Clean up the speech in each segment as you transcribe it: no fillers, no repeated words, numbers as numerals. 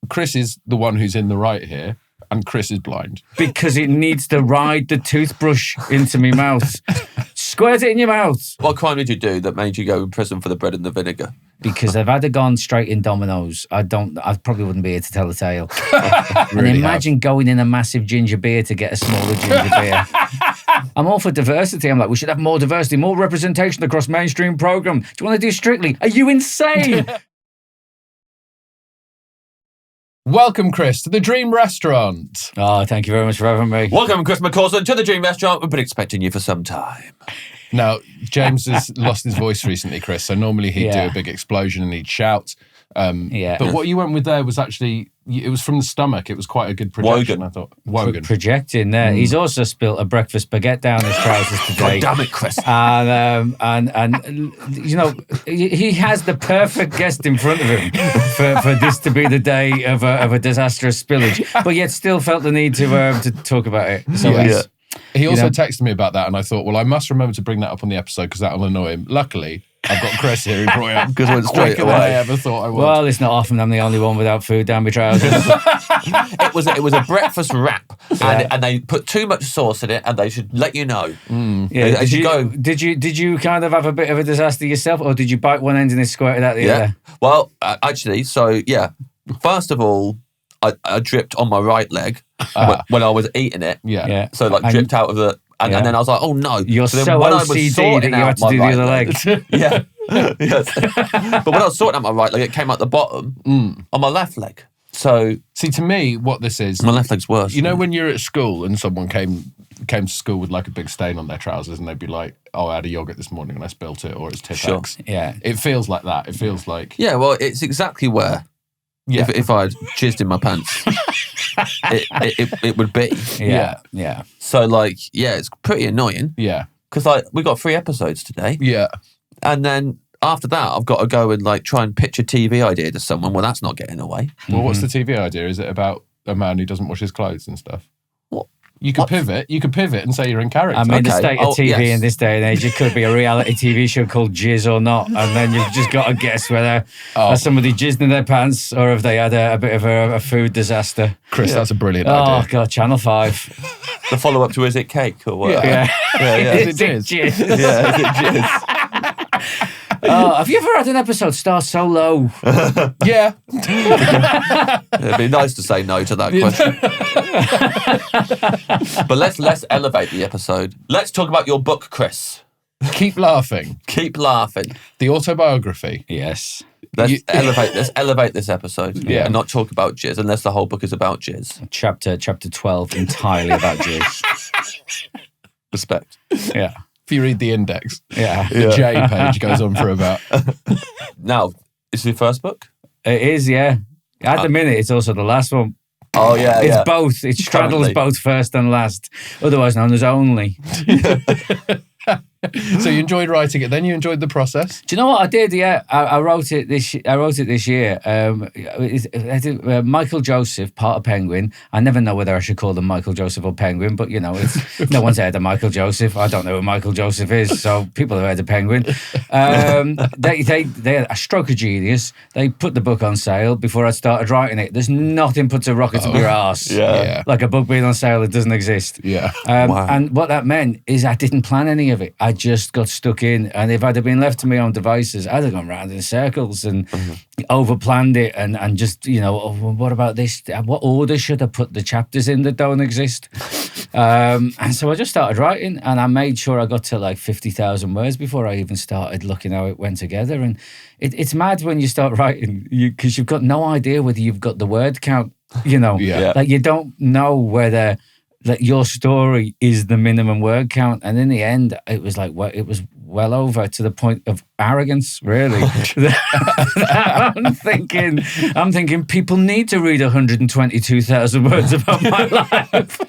Chris is the one who's in the right here, and Chris is blind. Because it needs to ride the toothbrush into my mouth. Squirt it in your mouth. What crime did you do that made you go in prison for the bread and the vinegar? Because if I'd have gone straight in Domino's, I probably wouldn't be here to tell the tale. Really and imagine going in a massive ginger beer to get a smaller ginger beer. I'm all for diversity. I'm like, we should have more diversity, more representation across mainstream program. Do you want to do Strictly? Are you insane? Welcome, Chris, to the Dream Restaurant. Oh, thank you very much for having me. Welcome, Chris McCausland, to the Dream Restaurant. We've been expecting you for some time. Now, James has lost his voice recently, Chris, so normally he'd do a big explosion and he'd shout. But what you went with there was actually, it was from the stomach. It was quite a good projection, I thought. Wogan. Projecting there. He's also spilt a breakfast baguette down his trousers today. God damn it, Chris. And you know, he has the perfect guest in front of him for this to be the day of a disastrous spillage, but yet still felt the need to talk about it. So He also texted me about that, and I thought, well, I must remember to bring that up on the episode because that'll annoy him. Luckily, I've got Chris here who brought it up because I went straight quicker than I ever thought I would. Well, it's not often I'm the only one without food down my trousers. It was a breakfast wrap, and they put too much sauce in it, and they should let you know. Yeah, did you kind of have a bit of a disaster yourself, or did you bite one end and it squirted out the other? Well, actually, first of all, I dripped on my right leg when I was eating it. Yeah. So dripped out of the. And then I was like, oh no. You're so OCD that you had to do the other leg. Yeah. Yes. But when I was sorting out my right leg, it came out the bottom on my left leg. So see, to me, what this is, my left leg's worse. You know, when you're at school and someone came to school with like a big stain on their trousers, and they'd be like, "Oh, I had a yogurt this morning and I spilt it," or it's Tipex. Yeah. It feels like that. It feels like well, it's exactly where. Yeah. If I had jizzed in my pants, it would be. Yeah. So it's pretty annoying. Yeah. Because we got 3 episodes today. Yeah. And then after that, I've got to go and try and pitch a TV idea to someone. Well, that's not getting away. Well, what's the TV idea? Is it about a man who doesn't wash his clothes and stuff? You could pivot. You could pivot and say you're in character. I mean, the state of TV in this day and age, it could be a reality TV show called Jizz or Not, and then you've just got to guess whether somebody jizzed in their pants or if they had a bit of a food disaster. Chris, that's a brilliant idea. Oh God, Channel 5. The follow-up to Is It Cake or what? Yeah. Is it jizz? Yeah, is it jizz? Have you ever had an episode start so low? Yeah. It'd be nice to say no to that question. But let's elevate the episode. Let's talk about your book, Chris. Keep laughing. Keep laughing. The autobiography. Yes. Let's elevate this episord. Yeah. And not talk about jizz unless the whole book is about jizz. Chapter 12 entirely about jizz. Respect. Yeah. If you read the index, Yeah. the J page goes on for about. Now, is it your first book? It is, yeah. At the minute, it's also the last one. Oh, yeah, It's both. It straddles both first and last, otherwise known as only. So you enjoyed writing it, then you enjoyed the process? Do you know what I did? Yeah, I wrote it this year. Michael Joseph, part of Penguin. I never know whether I should call them Michael Joseph or Penguin, but it's no one's heard of Michael Joseph. I don't know who Michael Joseph is, so people have heard of Penguin. They a stroke of genius. They put the book on sale before I started writing it. There's nothing puts a rocket up your arse. Yeah. Like a book being on sale, it doesn't exist. Yeah. Wow. And what that meant is I didn't plan any of it. I just got stuck in, and if I'd have been left to my own devices, I'd have gone round in circles and overplanned it, and just what about this? What order should I put the chapters in that don't exist? And so I just started writing, and I made sure I got to like 50,000 words before I even started looking how it went together. And it's mad when you start writing, because you've got no idea whether you've got the word count. Like you don't know whether. That your story is the minimum word count, and in the end, it was like it was well over to the point of arrogance. Really, I'm thinking people need to read 122,000 words about my life.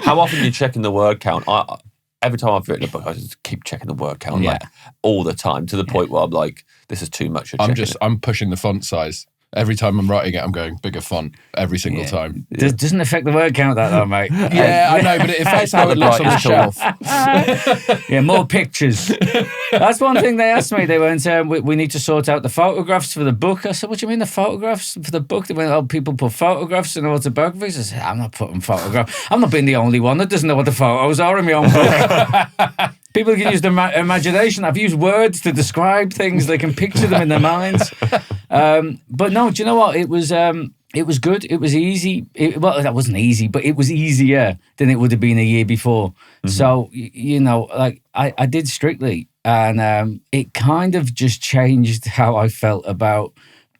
How often are you checking the word count? Every time I've written a book, I just keep checking the word count all the time, to the point where I'm like, this is too much. I'm pushing the font size. Every time I'm writing it, I'm going bigger font every single time. Doesn't affect the word count that though, mate. Yeah, I know, but it affects how it looks on the shelf. Yeah, more pictures. That's one thing they asked me. They went, we need to sort out the photographs for the book. I said, what do you mean the photographs for the book? They went, oh, people put photographs in autobiographies. I said, I'm not putting photographs. I'm not being the only one that doesn't know what the photos are in my own book. People can use their imagination. I've used words to describe things. They can picture them in their minds. But no, do you know what? It was good. It was easy. Well, that wasn't easy, but it was easier than it would have been a year before. Mm-hmm. So, you know, like I did Strictly, and it kind of just changed how I felt about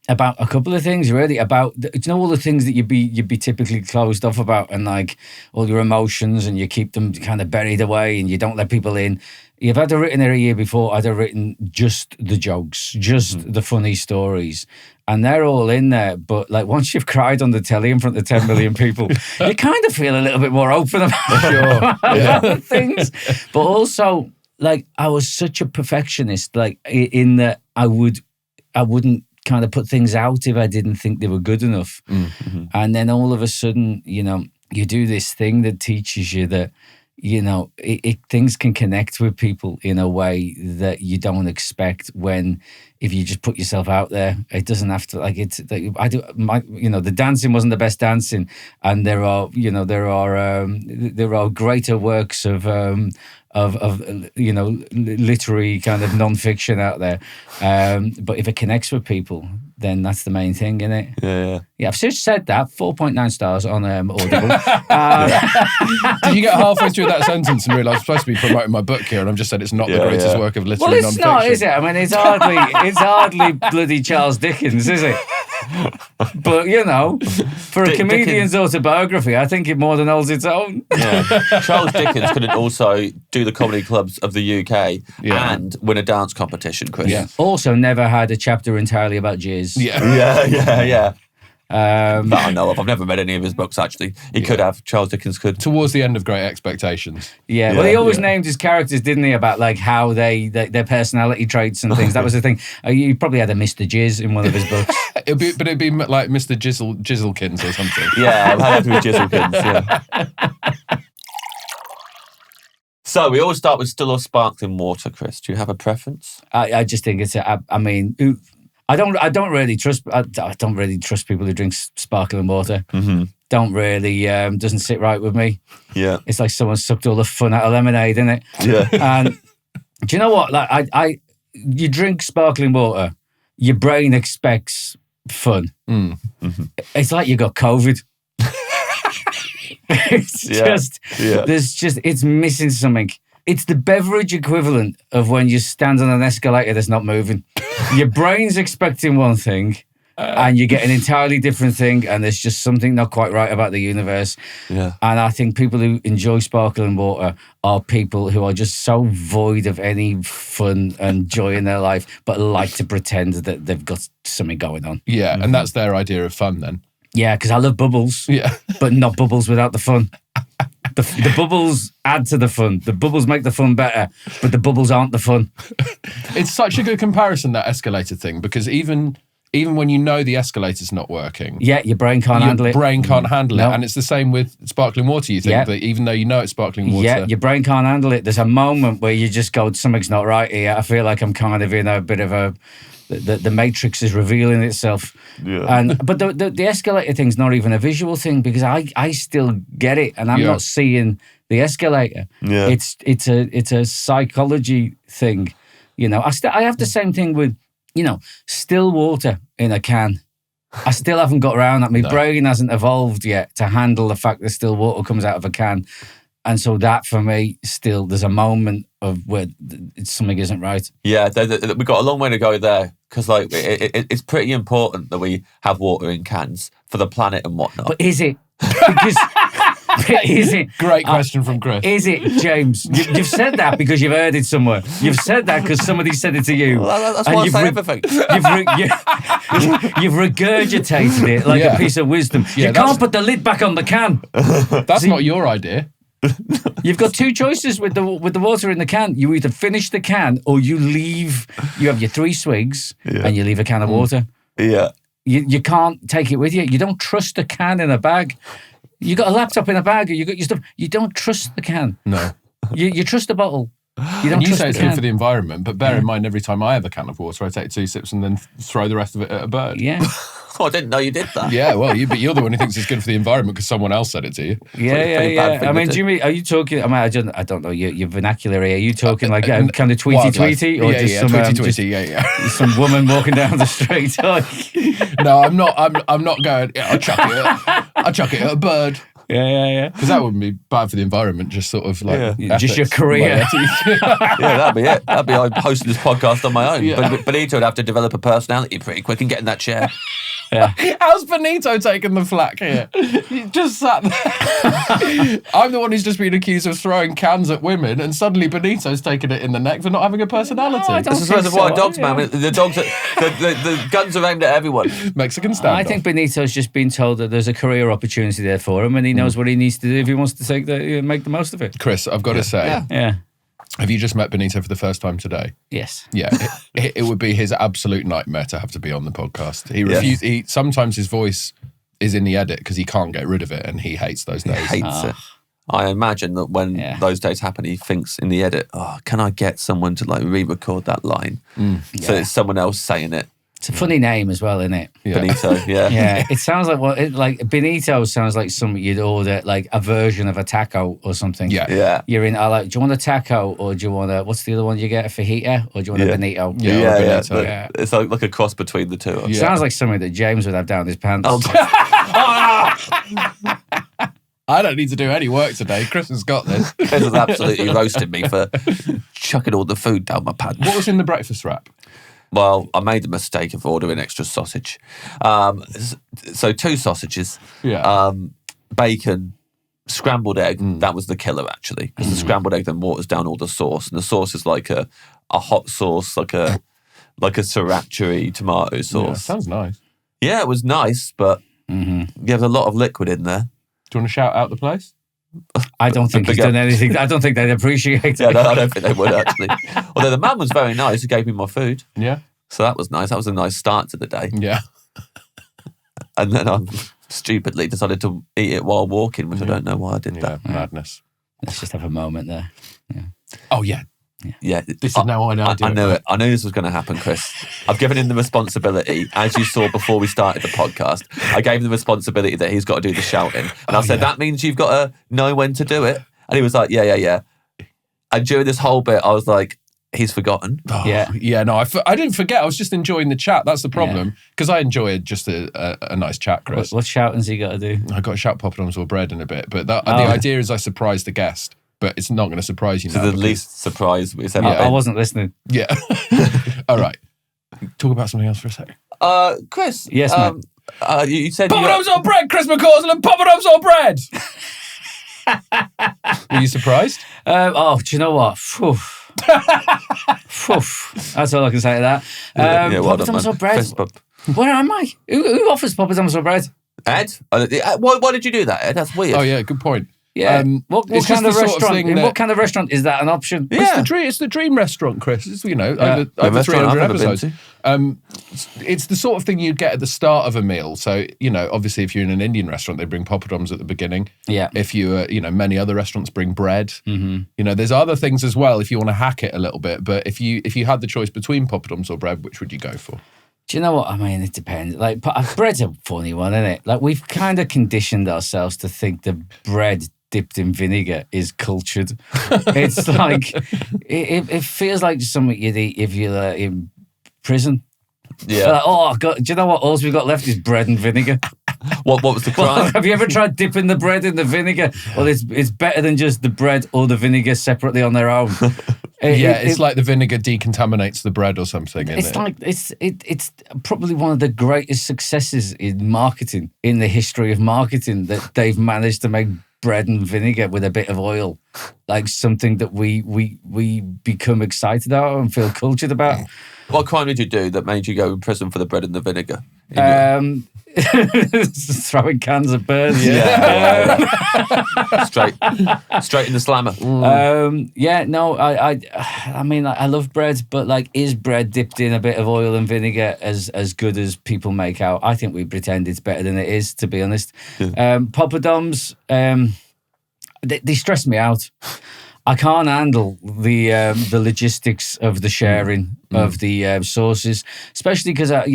a couple of things, really. About, do you know, all the things that you'd be typically closed off about, and like all your emotions, and you keep them kind of buried away, and you don't let people in. If I'd have written it a year before, I'd have written just the jokes, just the funny stories. And they're all in there. But like once you've cried on the telly in front of 10 million people, you kind of feel a little bit more open about things. But also, like, I was such a perfectionist, like in that I wouldn't kind of put things out if I didn't think they were good enough. Mm-hmm. And then all of a sudden, you know, you do this thing that teaches you that, you know, things can connect with people in a way that you don't expect if you just put yourself out there. It doesn't have to, like, the dancing wasn't the best dancing, and there are greater works of you know, literary kind of non-fiction out there. But if it connects with people, then that's the main thing, isn't it? Yeah. I've just said that. 4.9 stars on Audible. Did you get halfway through that sentence and realise I'm supposed to be promoting my book here, and I'm just said it's not the greatest work of literary non-fiction? Well, it's not, is it? I mean, it's hardly bloody Charles Dickens, is it? But, you know, for a comedian's autobiography, I think it more than holds its own. Yeah. Charles Dickens couldn't also do the comedy clubs of the UK and win a dance competition, Chris. Yeah. Also never had a chapter entirely about jizz. Yeah. That I know of. I've never read any of his books, actually. He could have. Charles Dickens could. Towards the end of Great Expectations. Yeah, well, he always named his characters, didn't he, about like how their personality traits and things. That was the thing. He probably had a Mr. Jizz in one of his books. It'd be like Mr. Jizzlekins or something. Yeah, I've had it with Jizzlekins, yeah. So we always start with still or sparkling water, Chris. Do you have a preference? I just think it's. I mean, I don't really trust people who drink sparkling water. Mm-hmm. Don't really doesn't sit right with me. Yeah, it's like someone sucked all the fun out of lemonade, isn't it? Yeah. And do you know what? Like you drink sparkling water, your brain expects fun. Mm. Mm-hmm. It's like you got COVID. It's missing something. It's the beverage equivalent of when you stand on an escalator that's not moving. Your brain's expecting one thing, and you get an entirely different thing, and there's just something not quite right about the universe. Yeah. And I think people who enjoy sparkling water are people who are just so void of any fun and joy in their life, but like to pretend that they've got something going on. Yeah, and that's their idea of fun then. Yeah, because I love bubbles. Yeah. But not bubbles without the fun. The bubbles add to the fun. The bubbles make the fun better, but the bubbles aren't the fun. It's such a good comparison, that escalator thing, because even when you know the escalator's not working, your brain can't handle it. Your brain can't handle it. And it's the same with sparkling water. You think that even though you know it's sparkling water. Yeah, your brain can't handle it. There's a moment where you just go, something's not right here. I feel like I'm kind of in a bit of the matrix is revealing itself. Yeah. But the escalator thing's not even a visual thing, because I still get it, and I'm not seeing the escalator. Yeah. It's a psychology thing. You know, I have the same thing with, you know, still water in a can. I still haven't got around that. My brain hasn't evolved yet to handle the fact that still water comes out of a can. And so that, for me, still, there's a moment of where something isn't right. Yeah, we've got a long way to go there, because like it's pretty important that we have water in cans for the planet and whatnot. But is it? Because is it? Great question from Chris. Is it, James? You've said that because you've heard it somewhere. You've said that because somebody said it to you. Well, that's why I say everything. You've regurgitated it like a piece of wisdom. Yeah, you can't put the lid back on the can. That's not your idea. You've got two choices with the water in the can. You either finish the can or you leave. You have your 3 swigs and you leave a can of water. Yeah. You can't take it with you. You don't trust a can in a bag. You got a laptop in a bag, or you got your stuff. You don't trust the can. No. You trust the bottle. You don't and you trust say it's the can. good for the environment, but bear in mind, every time I have a can of water, I take 2 sips and then throw the rest of it at a bird. Yeah. Oh, I didn't know you did that. Yeah, well, but you're the one who thinks it's good for the environment because someone else said it to you. Yeah. I mean, Jimmy, are you talking? I mean, I don't know your vernacular here. Are you talking like kind of tweety, or just some tweety? Some woman walking down the street? No, I'm not. I'm not going. Yeah, I'll chuck it at a bird. Yeah. Because that wouldn't be bad for the environment. Just sort of like just your career. That'd be it. That'd be I'm hosting this podcast on my own. Yeah. But Benito would have to develop a personality pretty quick and get in that chair. Yeah. How's Benito taking the flack here? He just sat there. I'm the one who's just been accused of throwing cans at women, and suddenly Benito's taking it in the neck for not having a personality. No, I don't this is Reservoir Dogs, man. The dogs, the guns are aimed at everyone. Mexican standoff. I think Benito's just been told that there's a career opportunity there for him, and he knows what he needs to do if he wants to make the most of it. Chris, I've got to say, yeah. Have you just met Benito for the first time today? Yes. Yeah, it would be his absolute nightmare to have to be on the podcast. He refused. Sometimes his voice is in the edit because he can't get rid of it, and he hates those days. He hates it. I imagine that when those days happen, he thinks in the edit, can I get someone to like re-record that line? So it's someone else saying it. It's a funny name as well, isn't it? Yeah. Benito, yeah. It sounds like Benito sounds like something you'd order, like a version of a taco or something. Yeah. You're in, do you want a taco or do you want what's the other one you get, a fajita, or do you want a Benito? Yeah. It's like a cross between the two. It sounds like something that James would have down his pants. I don't need to do any work today. Chris has got this. Chris has absolutely roasted me for chucking all the food down my pants. What was in the breakfast wrap? Well, I made the mistake of ordering extra sausage. So 2 sausages, bacon, scrambled egg. That was the killer, actually, because the scrambled egg then waters down all the sauce, and the sauce is like a hot sauce, like a sriracha tomato sauce. Yeah, sounds nice. Yeah, it was nice, but you have a lot of liquid in there. Do you want to shout out the place? I don't think he's done anything. I don't think they'd appreciate it. Yeah, no, I don't think they would, actually. Although the man was very nice. He gave me my food. Yeah. So that was nice. That was a nice start to the day. Yeah. And then I stupidly decided to eat it while walking, which I don't know why I did that. Madness. Let's just have a moment there. Yeah. Oh, yeah. Yeah. This is now I know. I knew it. I knew this was going to happen, Chris. I've given him the responsibility, as you saw before we started the podcast. I gave him the responsibility that he's got to do the shouting. And I said, that means you've got to know when to do it. And he was like, yeah. And during this whole bit, I was like, he's forgotten. Oh, yeah. No, I didn't forget. I was just enjoying the chat. That's the problem. Because I enjoy just a nice chat, Chris. What shouting's he got to do? I got to shout poppadoms or bread in a bit. But the idea is I surprise the guest. But it's not going to surprise you now. So the least surprise we said. I wasn't listening. Yeah. All right. Talk about something else for a second. Chris. Yes, man. You said poppadoms or bread, Chris McCausland, poppadoms or bread. Were you surprised? Do you know what? That's all I can say to that. Poppadoms or bread? Where am I? Who offers poppadoms or bread? Ed? Why did you do that, Ed? That's weird. Oh, yeah, good point. Yeah. What kind of restaurant? What kind of restaurant is that an option? Yeah. It's the dream restaurant, Chris. It's, over 300 episodes. It's the sort of thing you'd get at the start of a meal. So, obviously if you're in an Indian restaurant, they bring poppadoms at the beginning. Yeah. If you, many other restaurants bring bread. Mm-hmm. There's other things as well if you want to hack it a little bit. But if you had the choice between poppadoms or bread, which would you go for? Do you know what I mean? It depends. Like, bread's a funny one, isn't it? Like, we've kind of conditioned ourselves to think the bread dipped in vinegar is cultured. It's like it feels like something you'd eat if you're in prison. Yeah. Like, God, do you know what? All we've got left is bread and vinegar. What was the crime? Have you ever tried dipping the bread in the vinegar? Well, it's better than just the bread or the vinegar separately on their own. It's like the vinegar decontaminates the bread or something. It's probably one of the greatest successes in marketing, in the history of marketing, that they've managed to make bread and vinegar with a bit of oil. like something that we become excited about and feel cultured about. What crime did you do that made you go in prison for the bread and the vinegar? Throwing cans of birds. Yeah. Straight in the slammer. I mean, I love bread, but like, is bread dipped in a bit of oil and vinegar as good as people make out? I think we pretend it's better than it is, to be honest. Yeah. Poppadoms, they stress me out. I can't handle the logistics of the sharing of the sauces, especially because I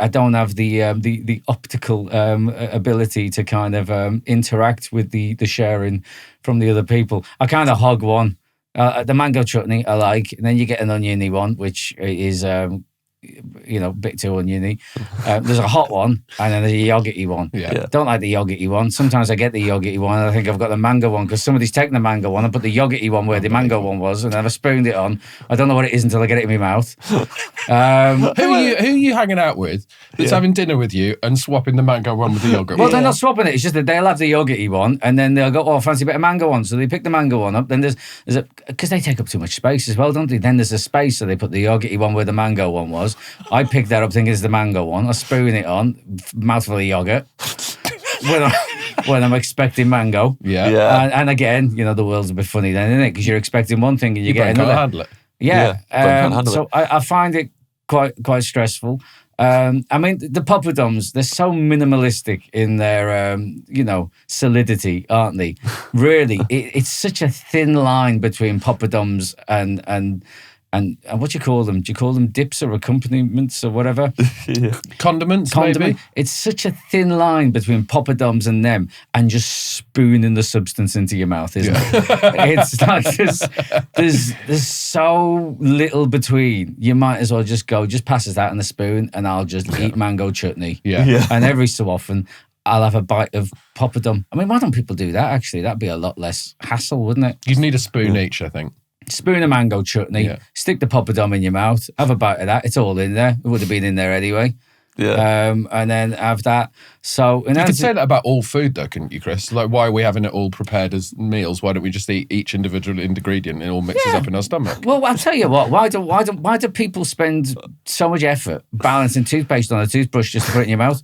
don't have the optical ability to kind of interact with the sharing from the other people. I kind of hog one. The mango chutney I like, and then you get an oniony one, which is a bit too oniony. There's a hot one, and then there's a yogurty one. Yeah. Don't like the yogurty one. Sometimes I get the yogurty one, and I think I've got the mango one because somebody's taken the mango one and put the yogurty one where the mango one was, and I've spooned it on. I don't know what it is until I get it in my mouth. Who are you hanging out with that's having dinner with you and swapping the mango one with the yogurt? Well, they're not swapping it. It's just that they'll have the yogurty one, and then they'll go, "Oh, I fancy a bit of mango one," so they pick the mango one up. Then there's because they take up too much space as well, don't they? Then there's a space, so they put the yogurty one where the mango one was. I pick that up thinking it's the mango one. I spoon it on, mouthful of yogurt. when I'm expecting mango. Yeah. And again, the world's a bit funny then, isn't it? Because you're expecting one thing and you get another. Can't handle it. Yeah. I find it quite stressful. I mean, the poppadoms, they're so minimalistic in their, solidity, aren't they? Really, it's such a thin line between poppadoms and what do you call them? Do you call them dips or accompaniments or whatever? Condiments, maybe? It's such a thin line between poppadoms and them, and just spooning the substance into your mouth, isn't it? It's like there's so little between. You might as well just pass us that in a spoon, and I'll just eat mango chutney. Yeah. And every so often, I'll have a bite of poppadom. I mean, why don't people do that, actually? That'd be a lot less hassle, wouldn't it? You'd need a spoon each, I think. Spoon of mango chutney, stick the poppadom in your mouth, have a bite of that. It's all in there. It would have been in there anyway. Yeah. And then have that. So you could say that about all food, though, couldn't you, Chris? Like, why are we having it all prepared as meals? Why don't we just eat each individual ingredient and it all mixes up in our stomach? Well, I'll tell you what. Why do people spend so much effort balancing toothpaste on a toothbrush just to put it in your mouth?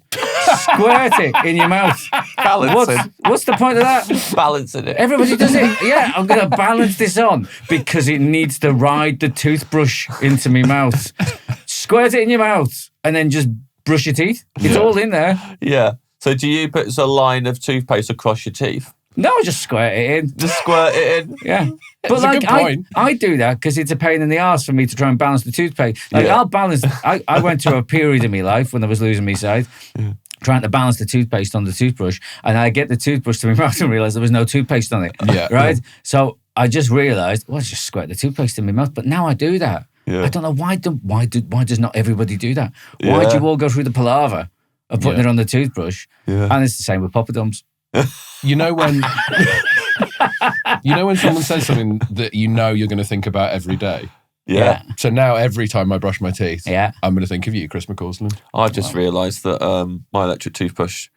Squirt it in your mouth. Balancing. What's the point of that? Balancing it. Everybody does it. Yeah, I'm going to balance this on because it needs to ride the toothbrush into my mouth. Squirt it in your mouth and then just brush your teeth. It's all in there. Yeah. So do you put a line of toothpaste across your teeth? No, just squirt it in. Just squirt it in? Yeah. But like, I do that because it's a pain in the arse for me to try and balance the toothpaste. Like, I'll balance. I went through a period in my life when I was losing my sight, trying to balance the toothpaste on the toothbrush, and I get the toothbrush to my mouth and realise there was no toothpaste on it. Yeah. Right? So I just realised, well, I just squirt the toothpaste in my mouth. But now I do that. Yeah. I don't know why does not everybody do that? Why do you all go through the palaver of putting it on the toothbrush? Yeah. And it's the same with poppadoms. You know when someone says something that you're going to think about every day? Yeah. So now every time I brush my teeth, I'm going to think of you, Chris McCausland. I just realised that my electric toothbrush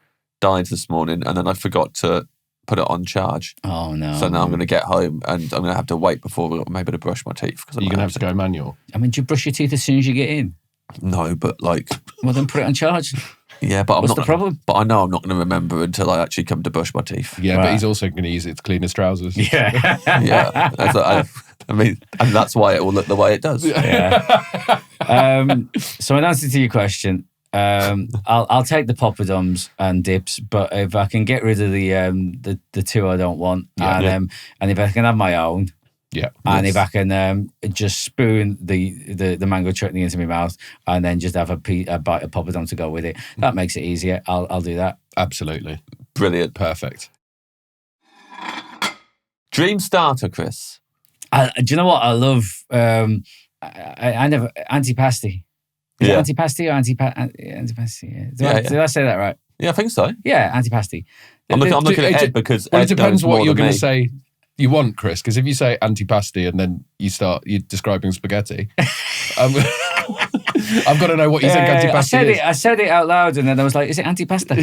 died this morning, and then I forgot to put it on charge. Oh, no. So now I'm going to get home and I'm going to have to wait before I'm able to brush my teeth. You're going to have to go manual. I mean, do you brush your teeth as soon as you get in? No, but like... Well, then put it on charge. Yeah, but What's the problem? But I know I'm not going to remember until I actually come to brush my teeth. Yeah, but he's also going to use it to clean his trousers. Yeah. Yeah. I mean, and that's why it will look the way it does. Yeah. So in answer to your question, I'll take the poppadoms and dips, but if I can get rid of the two I don't want, and if I can have my own, and if I can just spoon the mango chutney into my mouth and then just have a bite of poppadom to go with it, that makes it easier. I'll do that. Absolutely. Brilliant. Perfect. Dream starter, Chris. Do you know what I love? I never antipasti. Is it antipasti or antipasti? Did I say that right? Yeah, I think so. Yeah, antipasti. I'm looking at Ed because it depends what you're going to say. You want, Chris, because if you say antipasti and then you're describing spaghetti, I've got to know what you think antipasti is. I said it out loud and then I was like, is it antipasta?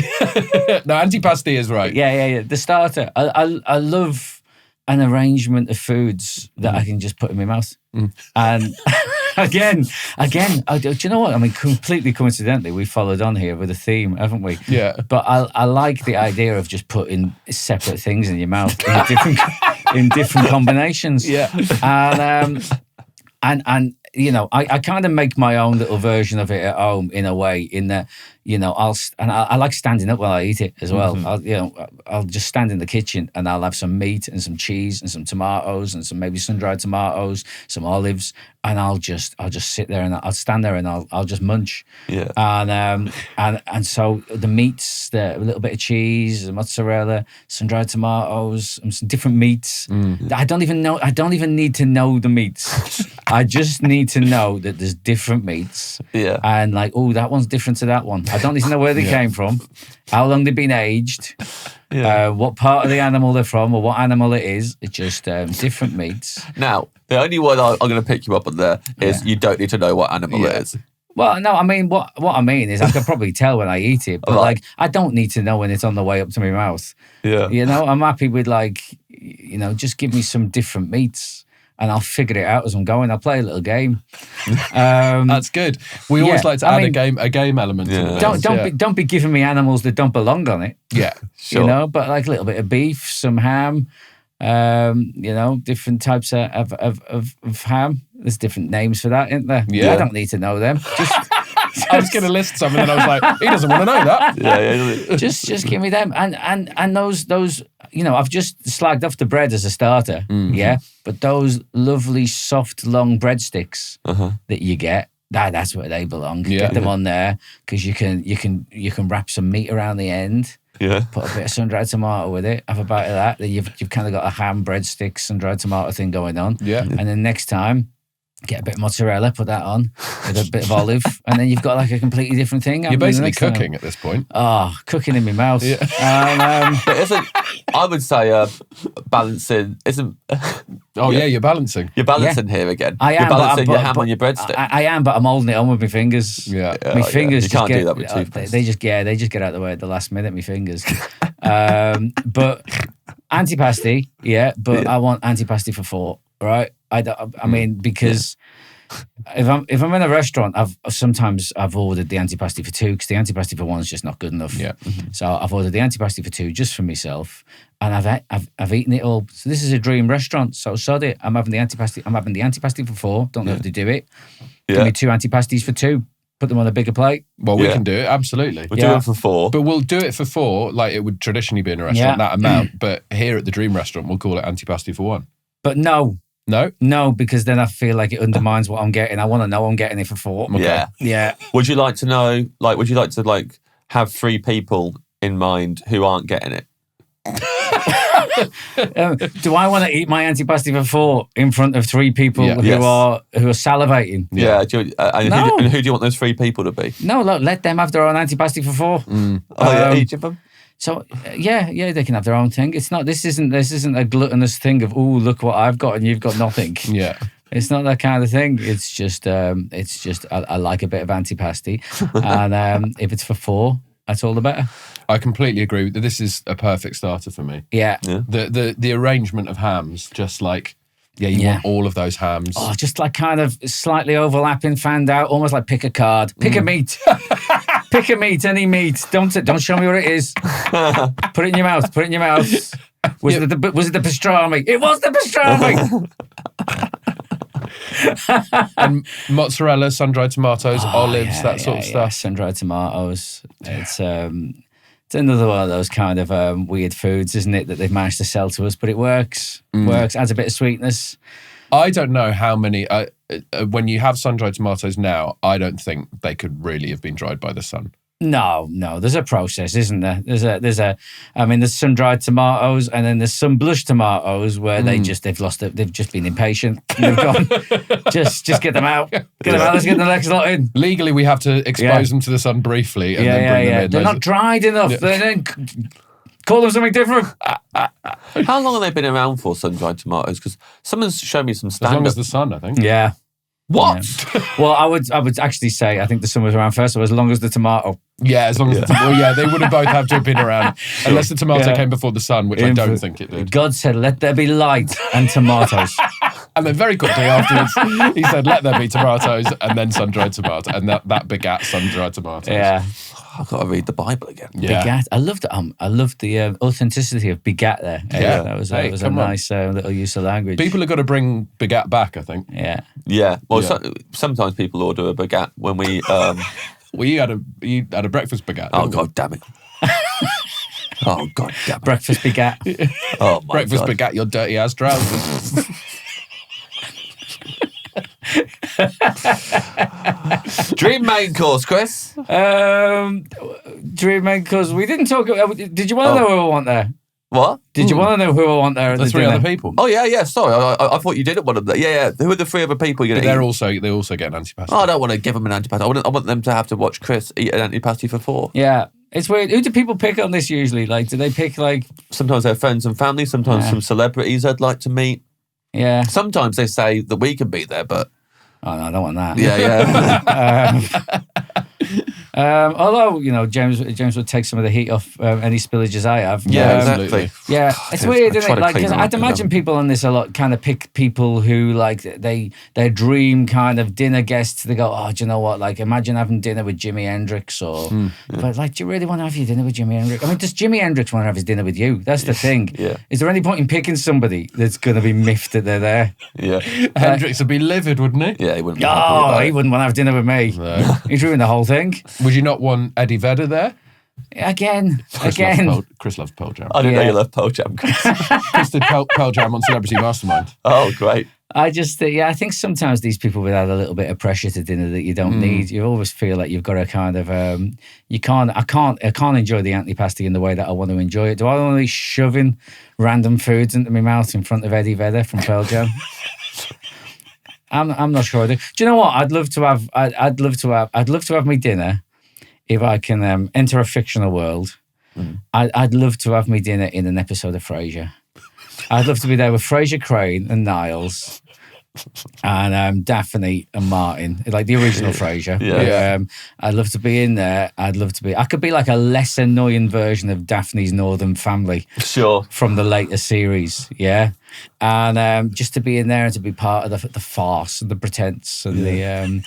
No, antipasti is right. Yeah. The starter. I love an arrangement of foods that I can just put in my mouth. And again, do you know what? I mean, completely coincidentally, we followed on here with a theme, haven't we? Yeah. But I like the idea of just putting separate things in your mouth in different combinations. Yeah. And you know, I kind of make my own little version of it at home in a way, in that, you know, I like standing up while I eat it as well. I'll just stand in the kitchen and I'll have some meat and some cheese and some tomatoes and some maybe sun-dried tomatoes, some olives, and I'll just sit there and I'll stand there and I'll just munch. Yeah. And so the meats, a little bit of cheese, mozzarella, sun-dried tomatoes, and some different meats. I don't even need to know the meats. I just need to know that there's different meats. Yeah. And like, oh, that one's different to that one. I don't need to know where they came from, how long they've been aged, what part of the animal they're from, or what animal it is. It's just different meats. Now, the only word I'm going to pick you up on there is you don't need to know what animal it is. Well, no, I mean, what I mean is I could probably tell when I eat it, but like, I don't need to know when it's on the way up to my mouth. Yeah. You know, I'm happy with like, you know, just give me some different meats. And I'll figure it out as I'm going. I'll play a little game. That's good. We always like to add a game element to it. Don't be giving me animals that don't belong on it. Yeah, sure. You know, but like a little bit of beef, some ham. You know, different types of ham. There's different names for that, isn't there? Yeah. I don't need to know them. I was going to list some, and then I was like, he doesn't want to know that. Yeah. Just give me them, and those. You know, I've just slagged off the bread as a starter, but those lovely soft long breadsticks that you get, that's where they belong. Yeah. Get them on there, because you can wrap some meat around the end. Yeah. Put a bit of sun-dried tomato with it. Have a bite of that. Then you've kind of got a ham, breadstick, sun-dried tomato thing going on. Yeah. And then next time, get a bit of mozzarella, put that on with a bit of olive, and then you've got like a completely different thing. You're basically cooking at this point. Oh, cooking in my mouth. Yeah. But isn't, I would say, balancing isn't. You're balancing. You're balancing here again. I am. You're balancing your ham on your breadstick. I am, but I'm holding it on with my fingers. Yeah. My fingers. You can't do that with toothpaste. They just get out of the way at the last minute. My fingers. But antipasti, but I want antipasti for 4. Right? I mean, because if I'm in a restaurant, I've ordered the antipasti for 2, because the antipasti for 1 is just not good enough. Yeah. So I've ordered the antipasti for 2 just for myself, and I've eaten it all. So this is a dream restaurant. So sod it. I'm having the antipasti for 4. Don't know if they do it. Give me 2 antipastis for 2. Put them on a bigger plate. Well, we can do it, absolutely. We'll do it for 4. But we'll do it for 4, like it would traditionally be in a restaurant, that amount. But here at the Dream Restaurant, we'll call it antipasti for 1. But no. No, because then I feel like it undermines what I'm getting. I want to know I'm getting it for 4. Okay. Yeah. Would you like to know? Like, would you like to have 3 people in mind who aren't getting it? Do I want to eat my antipasti for 4 in front of 3 people who are salivating? Yeah. And who do you want those 3 people to be? No, look, let them have their own antipasti for 4. Each of them. So they can have their own thing. It's not. This isn't a gluttonous thing of, oh, look what I've got and you've got nothing. Yeah. It's not that kind of thing. It's just I like a bit of antipasti, and if it's for 4, that's all the better. I completely agree. This is a perfect starter for me. Yeah. The arrangement of hams, just like. Yeah, you want all of those hams. Oh, just like kind of slightly overlapping, fanned out, almost like pick a card. Pick a meat. Pick a meat, any meat. Don't show me what it is. Put it in your mouth. Was it the pastrami? It was the pastrami. And mozzarella, sun-dried tomatoes, olives, that sort of stuff. Sun-dried tomatoes. It's another one of those kind of weird foods, isn't it, that they've managed to sell to us, but it works. Works, adds a bit of sweetness. I don't know how many, when you have sun-dried tomatoes now, I don't think they could really have been dried by the sun. No, there's a process, isn't there? There's sun-dried tomatoes, and then there's some blush tomatoes where they've just been impatient. They've gone, just get them out. Get them out, let's get the next lot in. Legally, we have to expose them to the sun briefly and then bring them in. They're not dried enough. Yeah. Then call them something different. How long have they been around for, sun-dried tomatoes? Because someone's shown me some stand-up. As long as the sun, I think. Yeah. What? Yeah. Well, I would actually say I think the summer's around first, so as long as the tomato. Yeah, as long as they would have both have to have been around. Unless the tomato came before the sun, which I don't think it did. God said, let there be light and tomatoes. And then very quickly afterwards, he said, let there be tomatoes, and then sun-dried tomato. And that begat sun-dried tomatoes. Yeah. I've got to read the Bible again. Yeah. Begat. I loved the authenticity of begat there. Yeah. That was a nice little use of language. People have got to bring begat back, I think. Yeah. Yeah. Well, sometimes people order a baguette when we... Well, you had a breakfast baguette. Oh, God damn it. Oh, God damn it. Breakfast baguette. Oh, my Breakfast God. baguette, your dirty ass trousers. Dream main course, Chris. Dream main course. We didn't talk about... Did you want to know who I want there? What? Did you want to know who I want there at The the three dinner? other people. Oh, yeah. Sorry. I thought you didn't want them there. Yeah. Who are the three other people you're going to eat? They also get an antipasti. Oh, I don't want to give them an antipasti. I want them to have to watch Chris eat an antipasti for 4. Yeah. It's weird. Who do people pick on this usually? Like, do they pick like... Sometimes they're friends and family. Sometimes some celebrities I'd like to meet. Yeah. Sometimes they say that we can be there, but... Oh, no, I don't want that. Yeah. Although, James would take some of the heat off any spillages I have. Yeah, exactly. Yeah, it's weird, isn't it? Like, because I'd imagine them. people on this a lot kind of pick people who, like, their dream kind of dinner guests. They go, oh, do you know what? Like, imagine having dinner with Jimi Hendrix or... But, like, do you really want to have your dinner with Jimi Hendrix? I mean, does Jimi Hendrix want to have his dinner with you? That's the thing. Yeah. Is there any point in picking somebody that's going to be miffed that they're there? Yeah. Hendrix would be livid, wouldn't he? Yeah, he wouldn't be happy with that. He wouldn't want to have dinner with me. No. He'd ruin the whole thing. Would you not want Eddie Vedder there? Again. Chris loves Pearl Jam. I didn't know you loved Pearl Jam, Chris. Chris did Pearl Jam on Celebrity Mastermind. Oh, great. I think sometimes these people would add a little bit of pressure to dinner that you don't need. You always feel like you've got to kind of, I can't enjoy the antipasti in the way that I want to enjoy it. Do I want to be shoving random foods into my mouth in front of Eddie Vedder from Pearl Jam? I'm not sure I do. Do you know what? I'd love to have my dinner if I can enter a fictional world. I'd love to have my dinner in an episode of Frasier. I'd love to be there with Frasier Crane and Niles and Daphne and Martin, like the original Frasier. Yeah. I'd love to be in there. I could be like a less annoying version of Daphne's Northern Family. Sure. From the later series, yeah. And just to be in there and to be part of the farce and the pretense and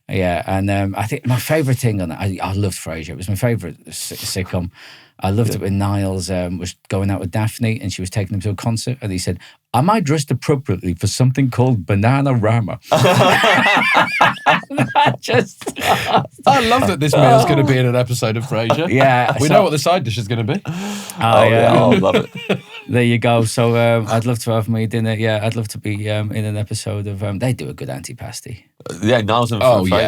I think my favourite thing on that, I loved Frasier. It was my favourite sitcom. I loved it when Niles was going out with Daphne and she was taking him to a concert and he said, am I dressed appropriately for something called Bananarama? I love that this meal's going to be in an episode of Frasier. Yeah. We know what the side dish is going to be. I love it. There you go. So I'd love to have my dinner. Yeah, I'd love to be in an episode of... they do a good antipasti. Yeah, Niles and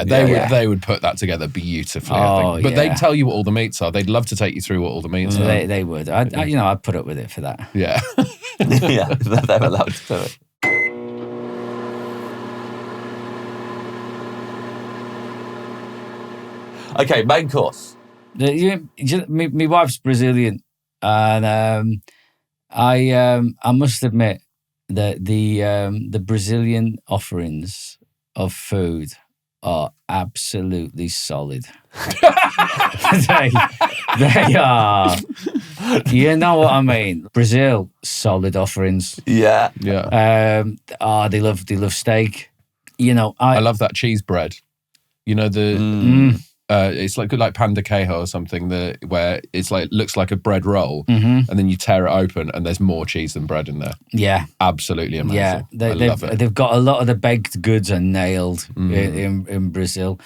they would put that together beautifully, I think. But they'd tell you what all the meats are. They'd love to take you through what all the meats are. They would. I'd put up with it for that. Yeah. Yeah, they're allowed to do it. Okay, main course. My wife's Brazilian, and I must admit that the Brazilian offerings of food are absolutely solid. they are. You know what I mean? Brazil, solid offerings. Yeah. They love steak. I love that cheese bread. It's like pan de queijo or something where it's like looks like a bread roll, and then you tear it open and there's more cheese than bread in there. Yeah, absolutely amazing. Yeah, I love it. They've got a lot of the baked goods are nailed in Brazil.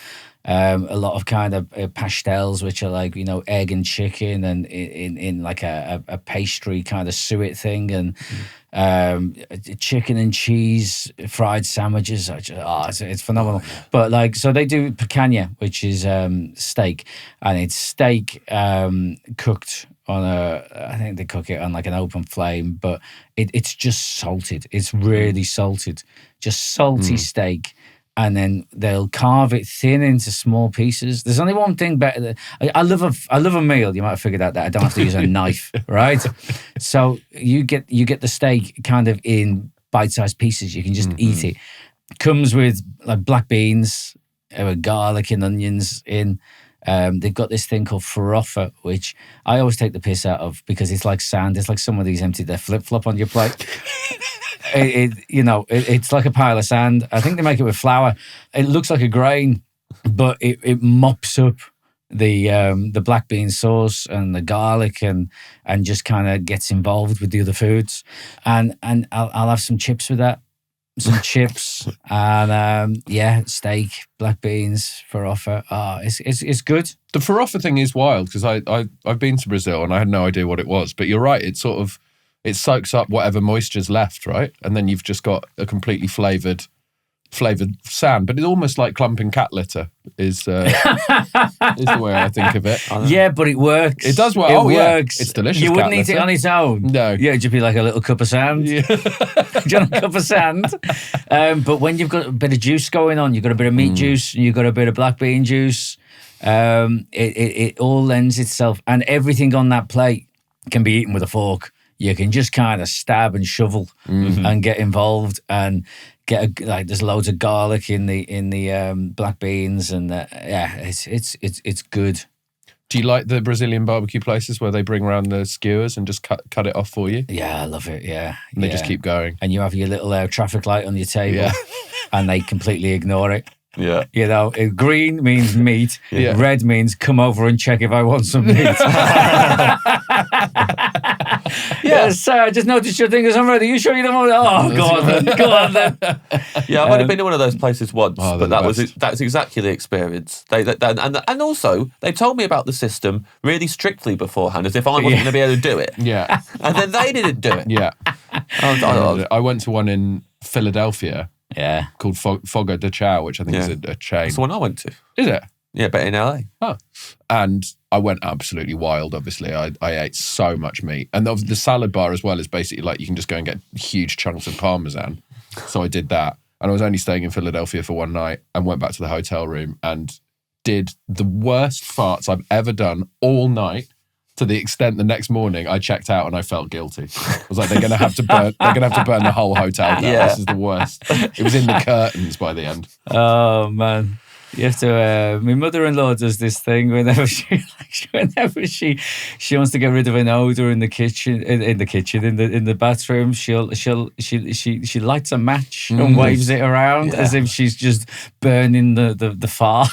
A lot of kind of pastels, which are like egg and chicken, and in like a pastry kind of suet thing, and chicken and cheese fried sandwiches. It's phenomenal. But so they do picanha, which is steak, and it's steak cooked on I think they cook it on like an open flame, but it's just salted. It's really salted, just salty steak. And then they'll carve it thin into small pieces. There's only one thing better. I love a meal. You might have figured out that I don't have to use a knife, right? So you get the steak kind of in bite-sized pieces. You can just eat it. comes with like black beans, garlic and onions in. They've got this thing called farofa, which I always take the piss out of because it's like sand. It's like somebody's emptied their flip-flop on your plate. It's like a pile of sand. I think they make it with flour. It looks like a grain, but it mops up the black bean sauce and the garlic and just kind of gets involved with the other foods. And I'll have some chips with that. Some chips and steak, black beans, farofa. It's good. The farofa thing is wild because I've been to Brazil and I had no idea what it was. But you're right, it soaks up whatever moisture's left, right? And then you've just got a completely flavoured sand. But it's almost like clumping cat litter is the way I think of it. Yeah, but it works. It does work. It works. It's delicious. You wouldn't eat it on its own. No. Yeah, it'd just be like a little cup of sand. Yeah. Just a cup of sand. But when you've got a bit of juice going on, you've got a bit of meat juice, you've got a bit of black bean juice, it all lends itself. And everything on that plate can be eaten with a fork. You can just kind of stab and shovel and get involved and there's loads of garlic in the black beans and it's good. Do you like the Brazilian barbecue places where they bring around the skewers and just cut it off for you? Yeah, I love it. Yeah, and they just keep going. And you have your little traffic light on your table, and they completely ignore it. Yeah. Green means meat. Yeah. Red means come over and check if I want some meat. So I just noticed your fingers on red. Are you sure you don't want it? Oh, go on then. Yeah, I've only been to one of those places once, but that's exactly the experience. And also they told me about the system really strictly beforehand, as if I wasn't going to be able to do it. Yeah. And then they didn't do it. Yeah. I went to one in Philadelphia. Yeah. Called Fogo de Chao, which I think is a chain. That's the one I went to. Is it? Yeah, but in LA. Oh. And I went absolutely wild, obviously. I ate so much meat. And the salad bar as well is basically like you can just go and get huge chunks of Parmesan. So I did that. And I was only staying in Philadelphia for one night and went back to the hotel room and did the worst farts I've ever done all night. To the extent the next morning I checked out and I felt guilty. I was like, they're gonna have to burn the whole hotel down. Yeah. This is the worst. It was in the curtains by the end. Oh man. You have to. My mother-in-law does this thing whenever she wants to get rid of an odor in the kitchen, in the bathroom. She lights a match and waves it around as if she's just burning the fart.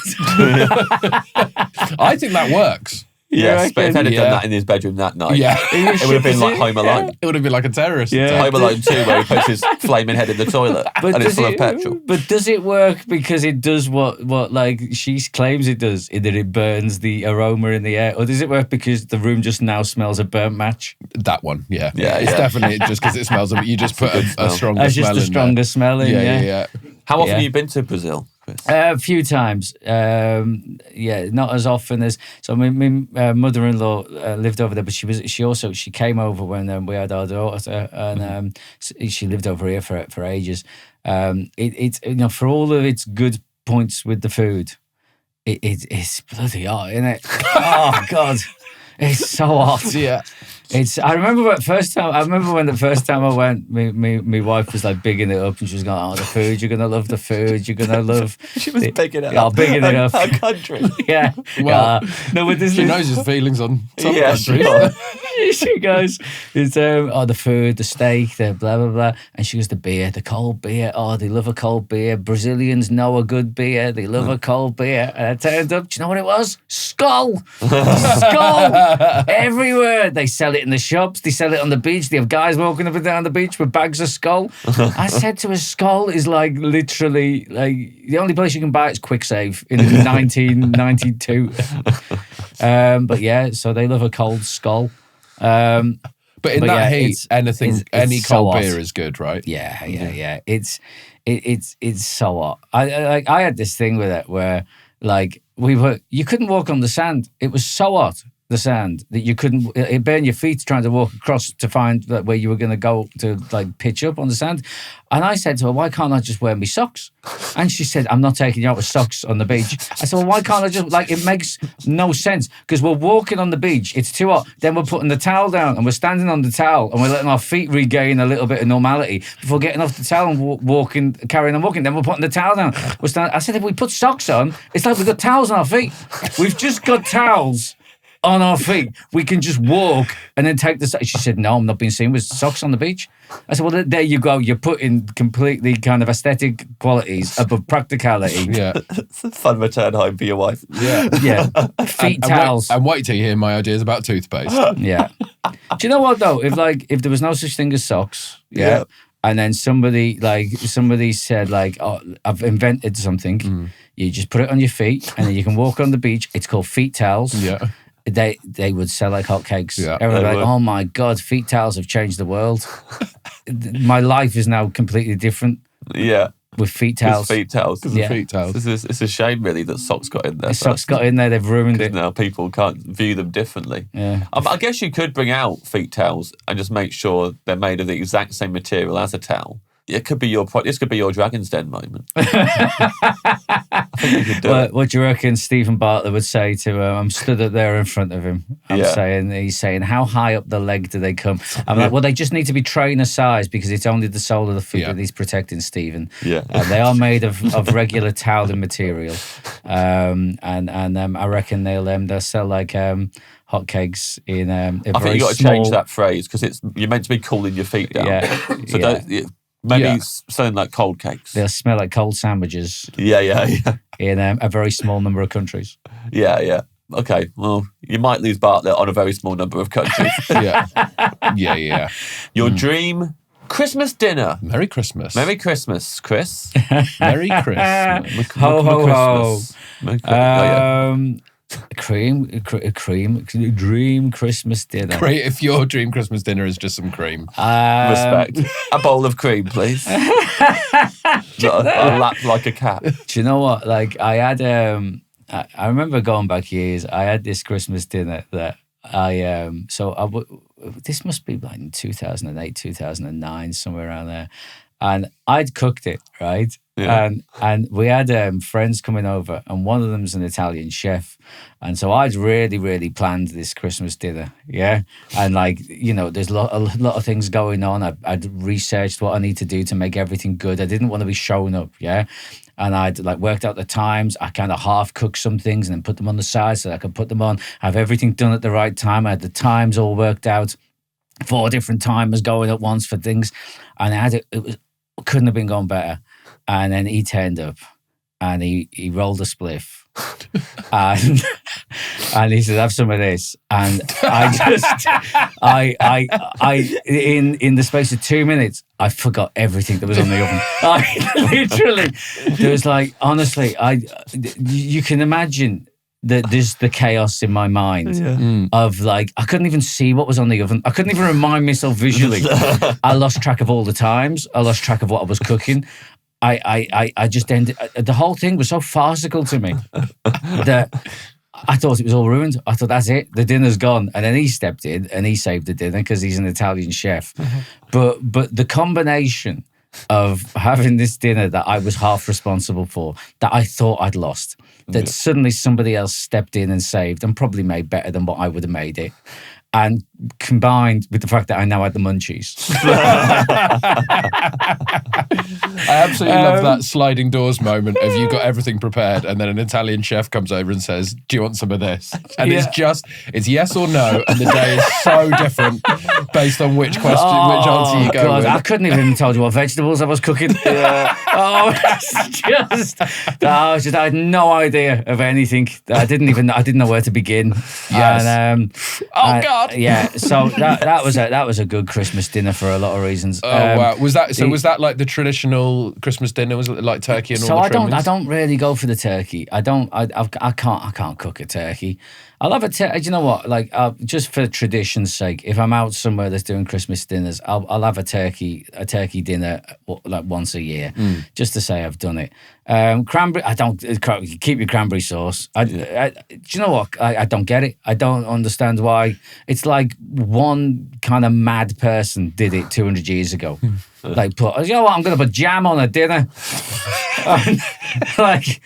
I think that works. Yes, but if they'd have done that in his bedroom that night, it would have been like Home Alone. It would have been like a terrorist. Yeah. Home Alone 2, where he puts his flaming head in the toilet and it's full of petrol. But does it work because it does what like she claims it does, that it burns the aroma in the air? Or does it work because the room just now smells a burnt match? That one, yeah. It's definitely just because it smells, but you just put a stronger smell in. Just a stronger smell in, yeah. How often have you been to Brazil? A few times, not as often as. So my mother-in-law lived over there, but she came over when we had our daughter, and she lived over here for ages. It's for all of its good points with the food, it's bloody hot, isn't it? Oh God, it's so hot. Yeah. I remember when the first time I went, my wife was like bigging it up and she was going, "Oh, the food, you're gonna love the food, you're gonna love." She was bigging it up. Bigging it up. Her country. Yeah. Well, no, but she knows his feelings on some countries. Sure. She goes, "It's the food, the steak, the blah blah blah," and she goes, "The beer, the cold beer. Oh, they love a cold beer. Brazilians know a good beer. They love a cold beer." And I turned up. Do you know what it was? Skull, Skull, everywhere. They sell it in the shops. They sell it on the beach. They have guys walking up and down the beach with bags of Skull. I said to her, Skull is like literally like the only place you can buy it's Quick Save in 1992. But yeah, so they love a cold Skull. But in that heat, any cold beer is good, right? Yeah. It's so hot. I had this thing with it where like you couldn't walk on the sand. It was so hot. the sand that you couldn't. It burned your feet trying to walk across to find where you were going to go to like pitch up on the sand. And I said to her, "Why can't I just wear me socks?" And she said, "I'm not taking you out with socks on the beach." I said, "Well, why can't I just like?" It makes no sense because we're walking on the beach. It's too hot. Then we're putting the towel down and we're standing on the towel and we're letting our feet regain a little bit of normality before getting off the towel and carrying on walking. Then we're putting the towel down. I said, if we put socks on, it's like we've got towels on our feet. We've just got towels on our feet. We can just walk and then take the socks. She said, "No, I'm not being seen with socks on the beach." I said, "Well, there you go. You're putting completely kind of aesthetic qualities above practicality." Yeah. It's a fun return home for your wife. Yeah. Yeah. Feet towels. And wait till you hear my ideas about toothpaste. Yeah. Do you know what though? If there was no such thing as socks, yeah. And then somebody said like, "Oh, I've invented something." You just put it on your feet and then you can walk on the beach. It's called feet towels. Yeah. They would sell like hotcakes. Yeah, Everybody like, "Oh my God, feet towels have changed the world." My life is now completely different. Yeah. With feet towels. Feet towels. Yeah. Feet towels. It's a shame really that socks got in there. Socks got in there, they've ruined it. Now people can't view them differently. Yeah. I guess you could bring out feet towels and just make sure they're made of the exact same material as a towel. It could be this could be your Dragon's Den moment. I think you could do it. What do you reckon Stephen Bartlett would say to I'm stood up there in front of him. He's saying, "How high up the leg do they come?" I'm like, "Well, they just need to be trainer size because it's only the sole of the foot that he's protecting, Stephen." Yeah. They are made of regular toweling material. I reckon they'll sell like hotcakes in a very small... I think you got to change that phrase because you're meant to be cooling your feet down. Yeah. So maybe something like cold cakes. They'll smell like cold sandwiches. Yeah. In a very small number of countries. Yeah. Okay, well, you might lose Bartlett on a very small number of countries. Yeah. Your dream Christmas dinner. Merry Christmas. Merry Christmas, Chris. Merry Christmas. Ho, ho, ho. Dream Christmas dinner. Great if your dream Christmas dinner is just some cream. Respect. A bowl of cream, please. Not a lap like a cat. Do you know what? Like I had, I remember going back years. I had this Christmas dinner that this must be like in 2008, 2009, somewhere around there. And I'd cooked it, right? Yeah. And we had friends coming over, and one of them's an Italian chef. And so I'd really, really planned this Christmas dinner, yeah? And like, there's a lot of things going on. I'd researched what I need to do to make everything good. I didn't want to be showing up, yeah? And I'd like worked out the times. I kind of half cooked some things and then put them on the side so that I could put them on, have everything done at the right time. I had the times all worked out. 4 different timers going at once for things. And couldn't have been going better. And then he turned up and he rolled a spliff and he said, "Have some of this." And in the space of 2 minutes, I forgot everything that was on the oven. Literally, there was like, honestly, you can imagine that there's the chaos in my mind of like, I couldn't even see what was on the oven. I couldn't even remind myself visually. I lost track of all the times. I lost track of what I was cooking. I just ended, the whole thing was so farcical to me that I thought it was all ruined. I thought, that's it, the dinner's gone. And then he stepped in and he saved the dinner because he's an Italian chef. But the combination of having this dinner that I was half responsible for, that I thought I'd lost, that suddenly somebody else stepped in and saved and probably made better than what I would have made it. And combined with the fact that I now had the munchies. I absolutely love that sliding doors moment of you got everything prepared and then an Italian chef comes over and says, "Do you want some of this?" And it's yes or no, and the day is so different based on which question, which answer you go with. I couldn't even told you what vegetables I was cooking. I had no idea of anything. I didn't know where to begin. Yes. And, God. Yeah, so that was a good Christmas dinner for a lot of reasons. Wow. Was that like the traditional Christmas dinner? Was it like turkey and all the trimmings? I don't really go for the turkey. I can't cook a turkey. I'll have do you know what? Like, just for tradition's sake, if I'm out somewhere that's doing Christmas dinners, I'll have a turkey dinner like once a year, just to say I've done it. Cranberry, I don't keep your cranberry sauce. Do you know what? I don't get it. I don't understand why. It's like one kind of mad person did it 200 years ago. Like, you know what? I'm going to put jam on a dinner. like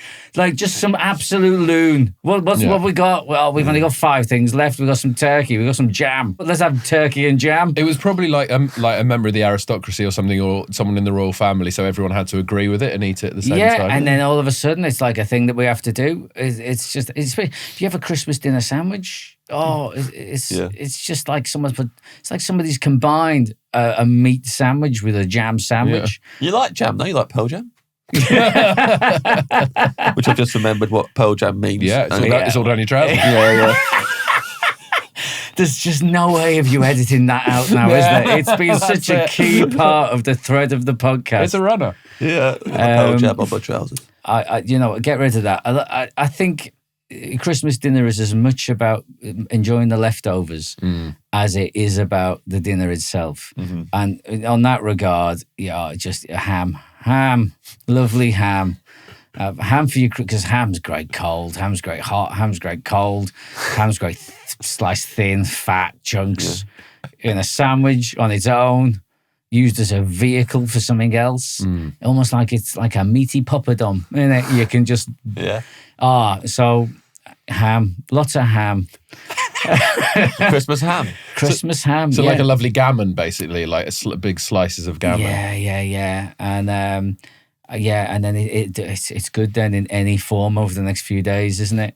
just some absolute loon. What we got? Well, we've only got 5 things left. We've got some turkey. We've got some jam. Let's have turkey and jam. It was probably like a member of the aristocracy or something, or someone in the royal family, so everyone had to agree with it and eat it at the same time. Yeah, and then all of a sudden it's like a thing that we have to do. It's if you have a Christmas dinner sandwich, it's just like somebody's combined a meat sandwich with a jam sandwich. Yeah. You like jam, though? You like Pearl Jam? Which I've just remembered what Pearl Jam means. Yeah, it's all down your trousers. Yeah. There's just no way of you editing that out now, is there? It's been such a key part of the thread of the podcast. It's a runner. Yeah, Pearl Jam on my trousers. Get rid of that. I think Christmas dinner is as much about enjoying the leftovers as it is about the dinner itself. Mm-hmm. And on that regard, just a ham, lovely ham. Ham for you, because ham's great cold, ham's great hot, ham's great cold, ham's great sliced thin, fat chunks in a sandwich on its own, used as a vehicle for something else. Almost like it's like a meaty poppadom, isn't it? You can just... So ham, lots of ham. Christmas ham. Christmas ham, So like a lovely gammon, basically, like big slices of gammon. Yeah. And and then it's good then in any form over the next few days, isn't it?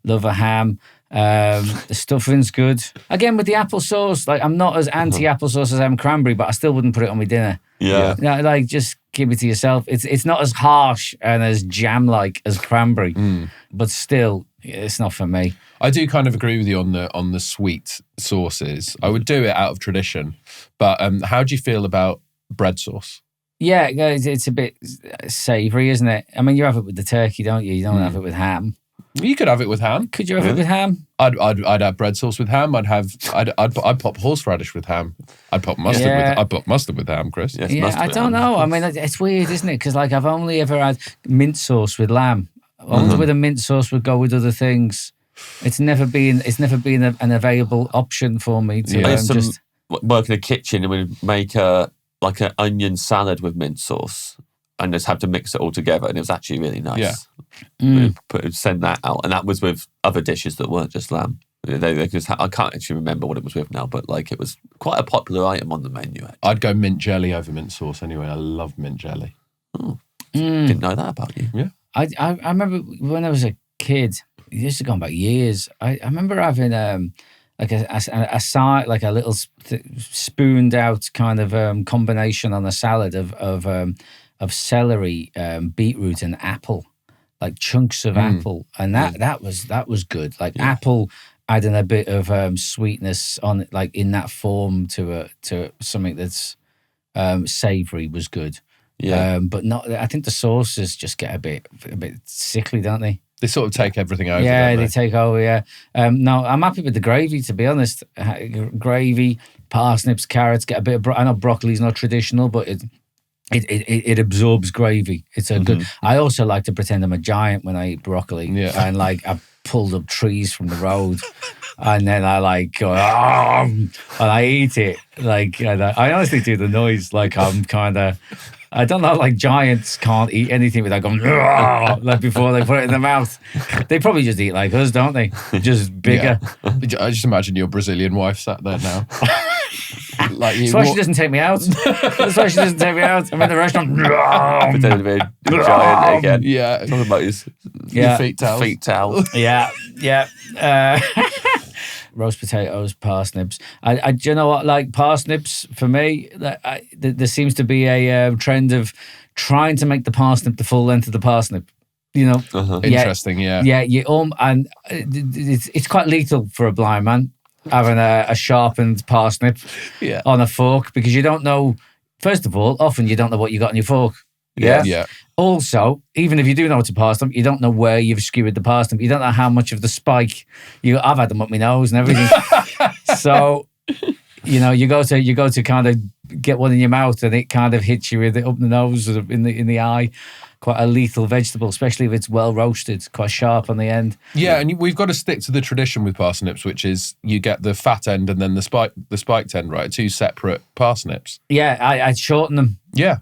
Love a ham. The stuffing's good. Again, with the applesauce, like I'm not as anti-applesauce as I am cranberry, but I still wouldn't put it on my dinner. Like just keep it to yourself. It's not as harsh and as jam-like as cranberry, but still, it's not for me. I do kind of agree with you on the sweet sauces. I would do it out of tradition, but how do you feel about bread sauce? Yeah, it's a bit savoury, isn't it? I mean, you have it with the turkey, don't you? You don't have it with ham. You could have it with ham. Could you have it with ham? I'd have bread sauce with ham. I'd pop horseradish with ham. I'd pop mustard with ham, Chris. Yes, I don't know. I mean, it's weird, isn't it? Because like I've only ever had mint sauce with lamb. I wonder whether mint sauce would go with other things. It's never been an available option for me to just work in a kitchen and we'd make an onion salad with mint sauce and just have to mix it all together, and it was actually really nice. We'd send that out, and that was with other dishes that weren't just lamb. I can't actually remember what it was with now, but like it was quite a popular item on the menu. Actually. I'd go mint jelly over mint sauce anyway. I love mint jelly. Didn't know that about you. Yeah, I remember when I was a kid. This has gone back years. I remember having like a side, like a little spooned out kind of combination on a salad of celery, beetroot, and apple, like chunks of apple, and that was good. Like apple adding a bit of sweetness on it, like in that form to something that's savoury was good. But not. I think the sauces just get a bit sickly, don't they? They sort of take everything over. Yeah, they take over. Yeah. No, I'm happy with the gravy, to be honest. Gravy, parsnips, carrots. Get a bit of. I know broccoli's not traditional, but it absorbs gravy. It's a good. I also like to pretend I'm a giant when I eat broccoli. Yeah. And like I pulled up trees from the road, and then I like go and I eat it. Like I honestly do the noise like I'm kind of. I don't know, like giants can't eat anything without going like before they put it in their mouth. They probably just eat like us, don't they? Just bigger. Yeah. I just imagine your Brazilian wife sat there now. That's why she doesn't take me out. That's why she doesn't take me out. I'm in the restaurant. Pretending to be a giant again. Yeah. Talking about your feet towels. Feet towel. Yeah. Roast potatoes, parsnips. Do you know what? Like parsnips, for me, there seems to be a trend of trying to make the parsnip the full length of the parsnip. You know, interesting. Yeah. And it's quite lethal for a blind man having a sharpened parsnip on a fork, because you don't know. First of all, often you don't know what you got on your fork. Yeah. Also, even if you do know how to parsnip, you don't know where you've skewered the parsnip. You don't know how much of the spike I've had them up my nose and everything. So, you go to kind of get one in your mouth and it kind of hits you with it up the nose or in the eye. Quite a lethal vegetable, especially if it's well roasted, quite sharp on the end. Yeah, and we've got to stick to the tradition with parsnips, which is you get the fat end and then the spiked end, right? 2 separate parsnips. Yeah, I'd shorten them. Yeah,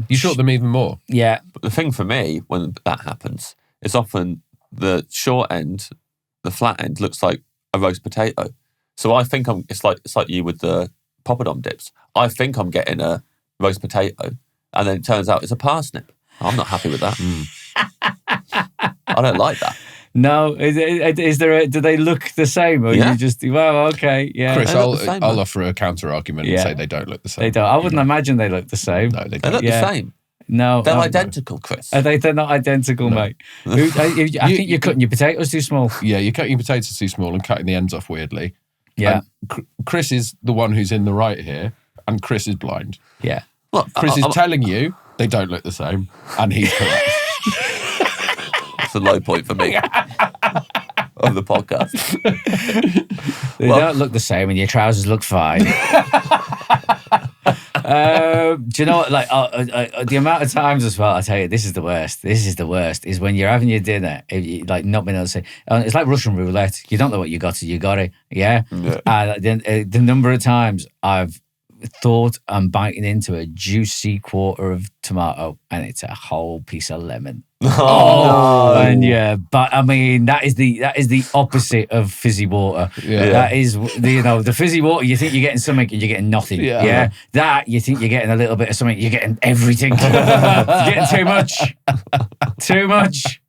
you shorten them even more. Yeah. But the thing for me, when that happens, is often the short end, the flat end, looks like a roast potato. So I think it's like you with the poppadom dips. I think I'm getting a roast potato, and then it turns out it's a parsnip. I'm not happy with that. I don't like that. No, is there? Do they look the same, or you just? Well, okay, yeah. Chris, I'll offer a counter argument and say they don't look the same. They don't. I wouldn't imagine they look the same. No, they don't. They look the same. No, they're identical, Chris. They're not identical, mate. I think you're cutting your potatoes too small. Yeah, you're cutting your potatoes too small and cutting the ends off weirdly. Yeah. Chris is the one who's in the right here, and Chris is blind. Yeah. Well, Chris is telling you they don't look the same, and he's correct. That's a low point for me of the podcast. They don't look the same, and your trousers look fine. Do you know what? Like the amount of times as well, I tell you, this is the worst. This is the worst. Is when you're having your dinner, like not being able to say. It's like Russian roulette. You don't know what you got till you got it. Yeah. The number of times I've thought I'm biting into a juicy quarter of tomato and it's a whole piece of lemon. Oh, and but I mean that is the opposite of fizzy water. Yeah. That is the fizzy water. You think you're getting something and you're getting nothing. Yeah. That you think you're getting a little bit of something, you're getting everything. You're getting too much. Too much.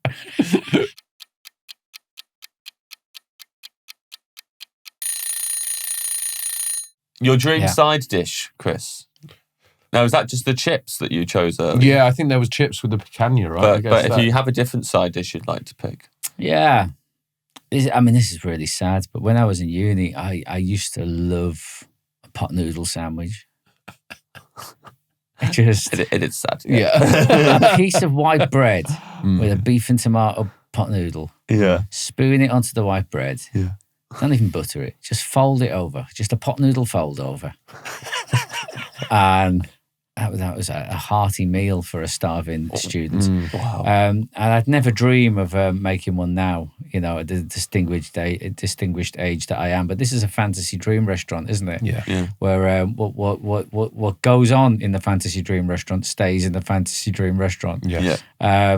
Your dream side dish, Chris? Now, is that just the chips that you chose earlier? Yeah, I think there was chips with the picanha, right? But if you have a different side dish you'd like to pick? Yeah. This is really sad, but when I was in uni, I used to love a pot noodle sandwich. It is sad. Yeah. A piece of white bread with a beef and tomato pot noodle. Yeah. Spoon it onto the white bread. Yeah. Don't even butter it. Just fold it over. Just a pot noodle fold over. And that was a hearty meal for a starving student. Wow. And I'd never dream of making one now, at the distinguished age that I am. But this is a fantasy dream restaurant, isn't it? Yeah. Where what goes on in the fantasy dream restaurant stays in the fantasy dream restaurant. Yeah. I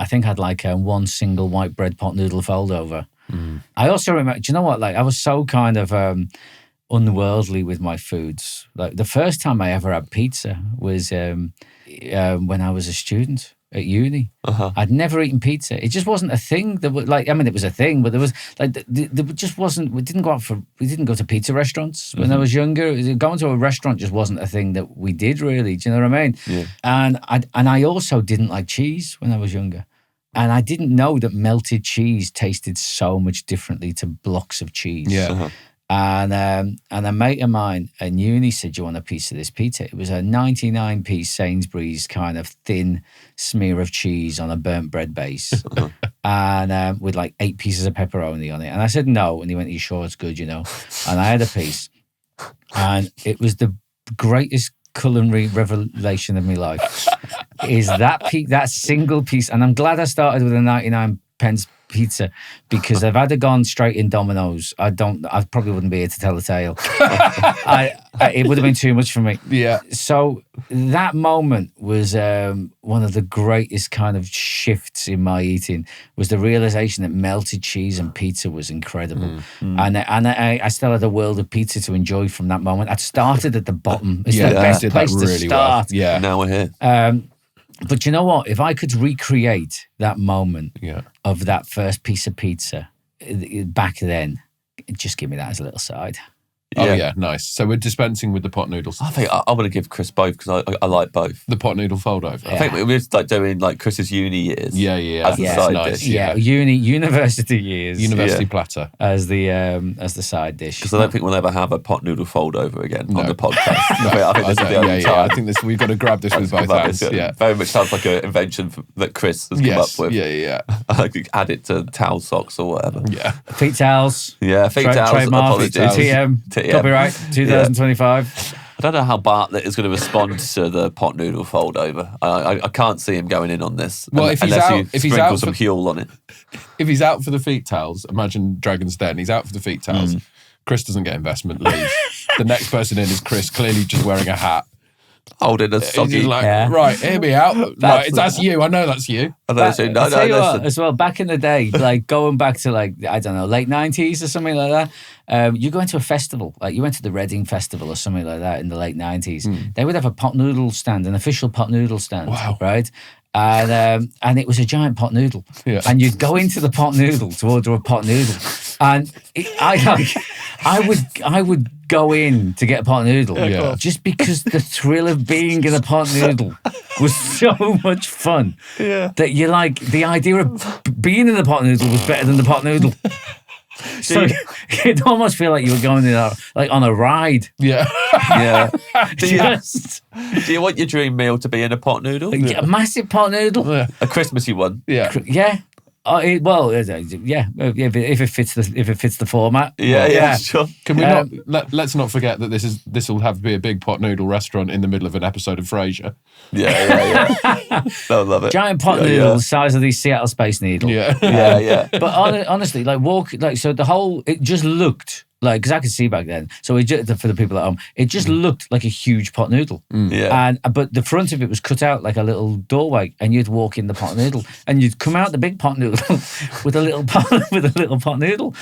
think I'd like one single white bread pot noodle fold over. I also remember, do you know what? Like I was so kind of unworldly with my foods. Like the first time I ever had pizza was when I was a student at uni. I'd never eaten pizza. It just wasn't a thing. It was a thing, but there was there just wasn't. We didn't go to pizza restaurants when I was younger. Going to a restaurant just wasn't a thing that we did really. Do you know what I mean? Yeah. And I also didn't like cheese when I was younger. And I didn't know that melted cheese tasted so much differently to blocks of cheese. Yeah. And a mate of mine at uni said, "Do you want a piece of this pizza?" It was a 99p Sainsbury's kind of thin smear of cheese on a burnt bread base, and with like 8 pieces of pepperoni on it. And I said no, and he went, "Are you sure it's good?" And I had a piece, and it was the greatest culinary revelation of my life. Is that single piece, and I'm glad I started with a 99p pizza, because if I'd have gone straight in Domino's, I probably wouldn't be here to tell the tale. It would have been too much for me. Yeah. So that moment was one of the greatest kind of shifts in my eating, was the realization that melted cheese and pizza was incredible. And I still had a world of pizza to enjoy from that moment. I'd started at the bottom. It's the best place to start. Well. Yeah. Now we're here. But you know what? If I could recreate that moment of that first piece of pizza back then, just give me that as a little side. Oh yeah, nice. So we're dispensing with the pot noodles. I think I want to give Chris both because I like both. The pot noodle fold over. I think we're like doing like Chris's uni years. Yeah. As the side dish. Yeah, university years. University platter as the side dish. Because I don't think we'll ever have a pot noodle fold over again on the podcast. I think this is the only time. I think we've got to grab this with both hands. Yeah. Very much sounds like an invention that Chris has come up with. Yeah. I could add it to towel socks or whatever. Yeah. Feet towels. Yeah, feet towels. Trademark. Apologies. TM. Copyright 2025. I don't know how Bartlett is going to respond to the pot noodle fold over. I can't see him going in on this. Well, if he's out some Huel on it. If he's out for the feet towels, imagine Dragon's Den. He's out for the feet towels. Chris doesn't get investment, leaves. The next person in is Chris, clearly just wearing a hat. Holding a soggy. He's like, right, hear me out. That's you. I know that's you. Listen. As well, back in the day, like going back to like, I don't know, late 90s or something like that, you go into a festival, like you went to the Reading Festival or something like that in the late 90s. They would have a pot noodle stand, an official pot noodle stand, right? And it was a giant pot noodle. Yeah. And you'd go into the pot noodle to order a pot noodle. And I would go in to get a pot noodle just because the thrill of being in a pot noodle was so much fun that you like the idea of being in the pot noodle was better than the pot noodle. So you'd almost feel like you were going on a ride. Yeah. Yeah. Do you want your dream meal to be in a pot noodle? A massive pot noodle. Yeah. A Christmassy one. Yeah. Yeah. If it fits the format. Yeah, sure. Can we let's not forget that this will have to be a big pot noodle restaurant in the middle of an episode of Frasier. Yeah. I love it. Giant pot noodle the size of these Seattle Space Needle. Yeah. But honestly, so the whole it just looked like, because I could see back then. So for the people at home, it just looked like a huge pot noodle. But the front of it was cut out like a little doorway, and you'd walk in the pot noodle, and you'd come out the big pot noodle with a little pot noodle.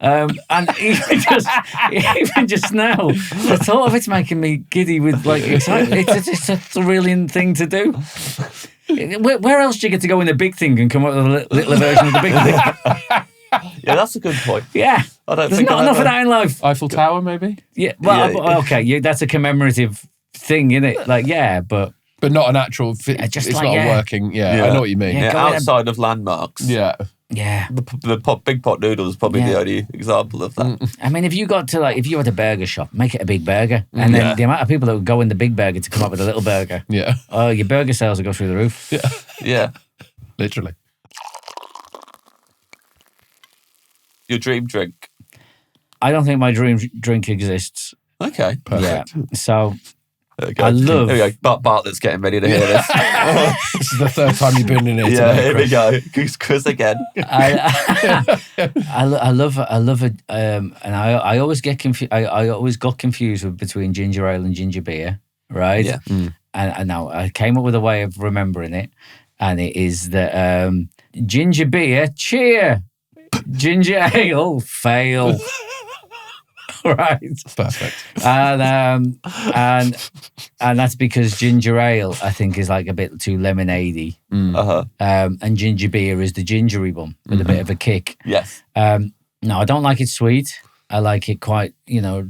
And even just now, the thought of it's making me giddy with like excitement. It's a thrilling thing to do. Where else do you get to go in the big thing and come up with a little version of the big thing? Yeah, that's a good point. Yeah. There's not enough of that in life. Eiffel Tower, maybe? Yeah. Well, okay. That's a commemorative thing, isn't it? Like, but not an actual... it's not a working... Yeah, I know what you mean. Yeah, outside of landmarks. Yeah. The big pot noodle is probably the only example of that. I mean, if you had a burger shop, make it a big burger. And then the amount of people that would go in the big burger to come up with a little burger. Yeah. Oh, your burger sales will go through the roof. Yeah. Literally. Your dream drink? I don't think my dream drink exists. Okay, perfect. Yeah. So I love... There we go. Bartlett's getting ready to hear this. This is the third time you've been in here today, here we go. Chris again. I love it, and I always get confused. I always got confused between ginger ale and ginger beer, right? Yeah. And now I came up with a way of remembering it, and it is that ginger beer, cheer. Ginger ale, fail. Right. Perfect. And that's because ginger ale, I think, is like a bit too lemonade-y. And ginger beer is the gingery one with a bit of a kick. Yes. No, I don't like it sweet. I like it quite,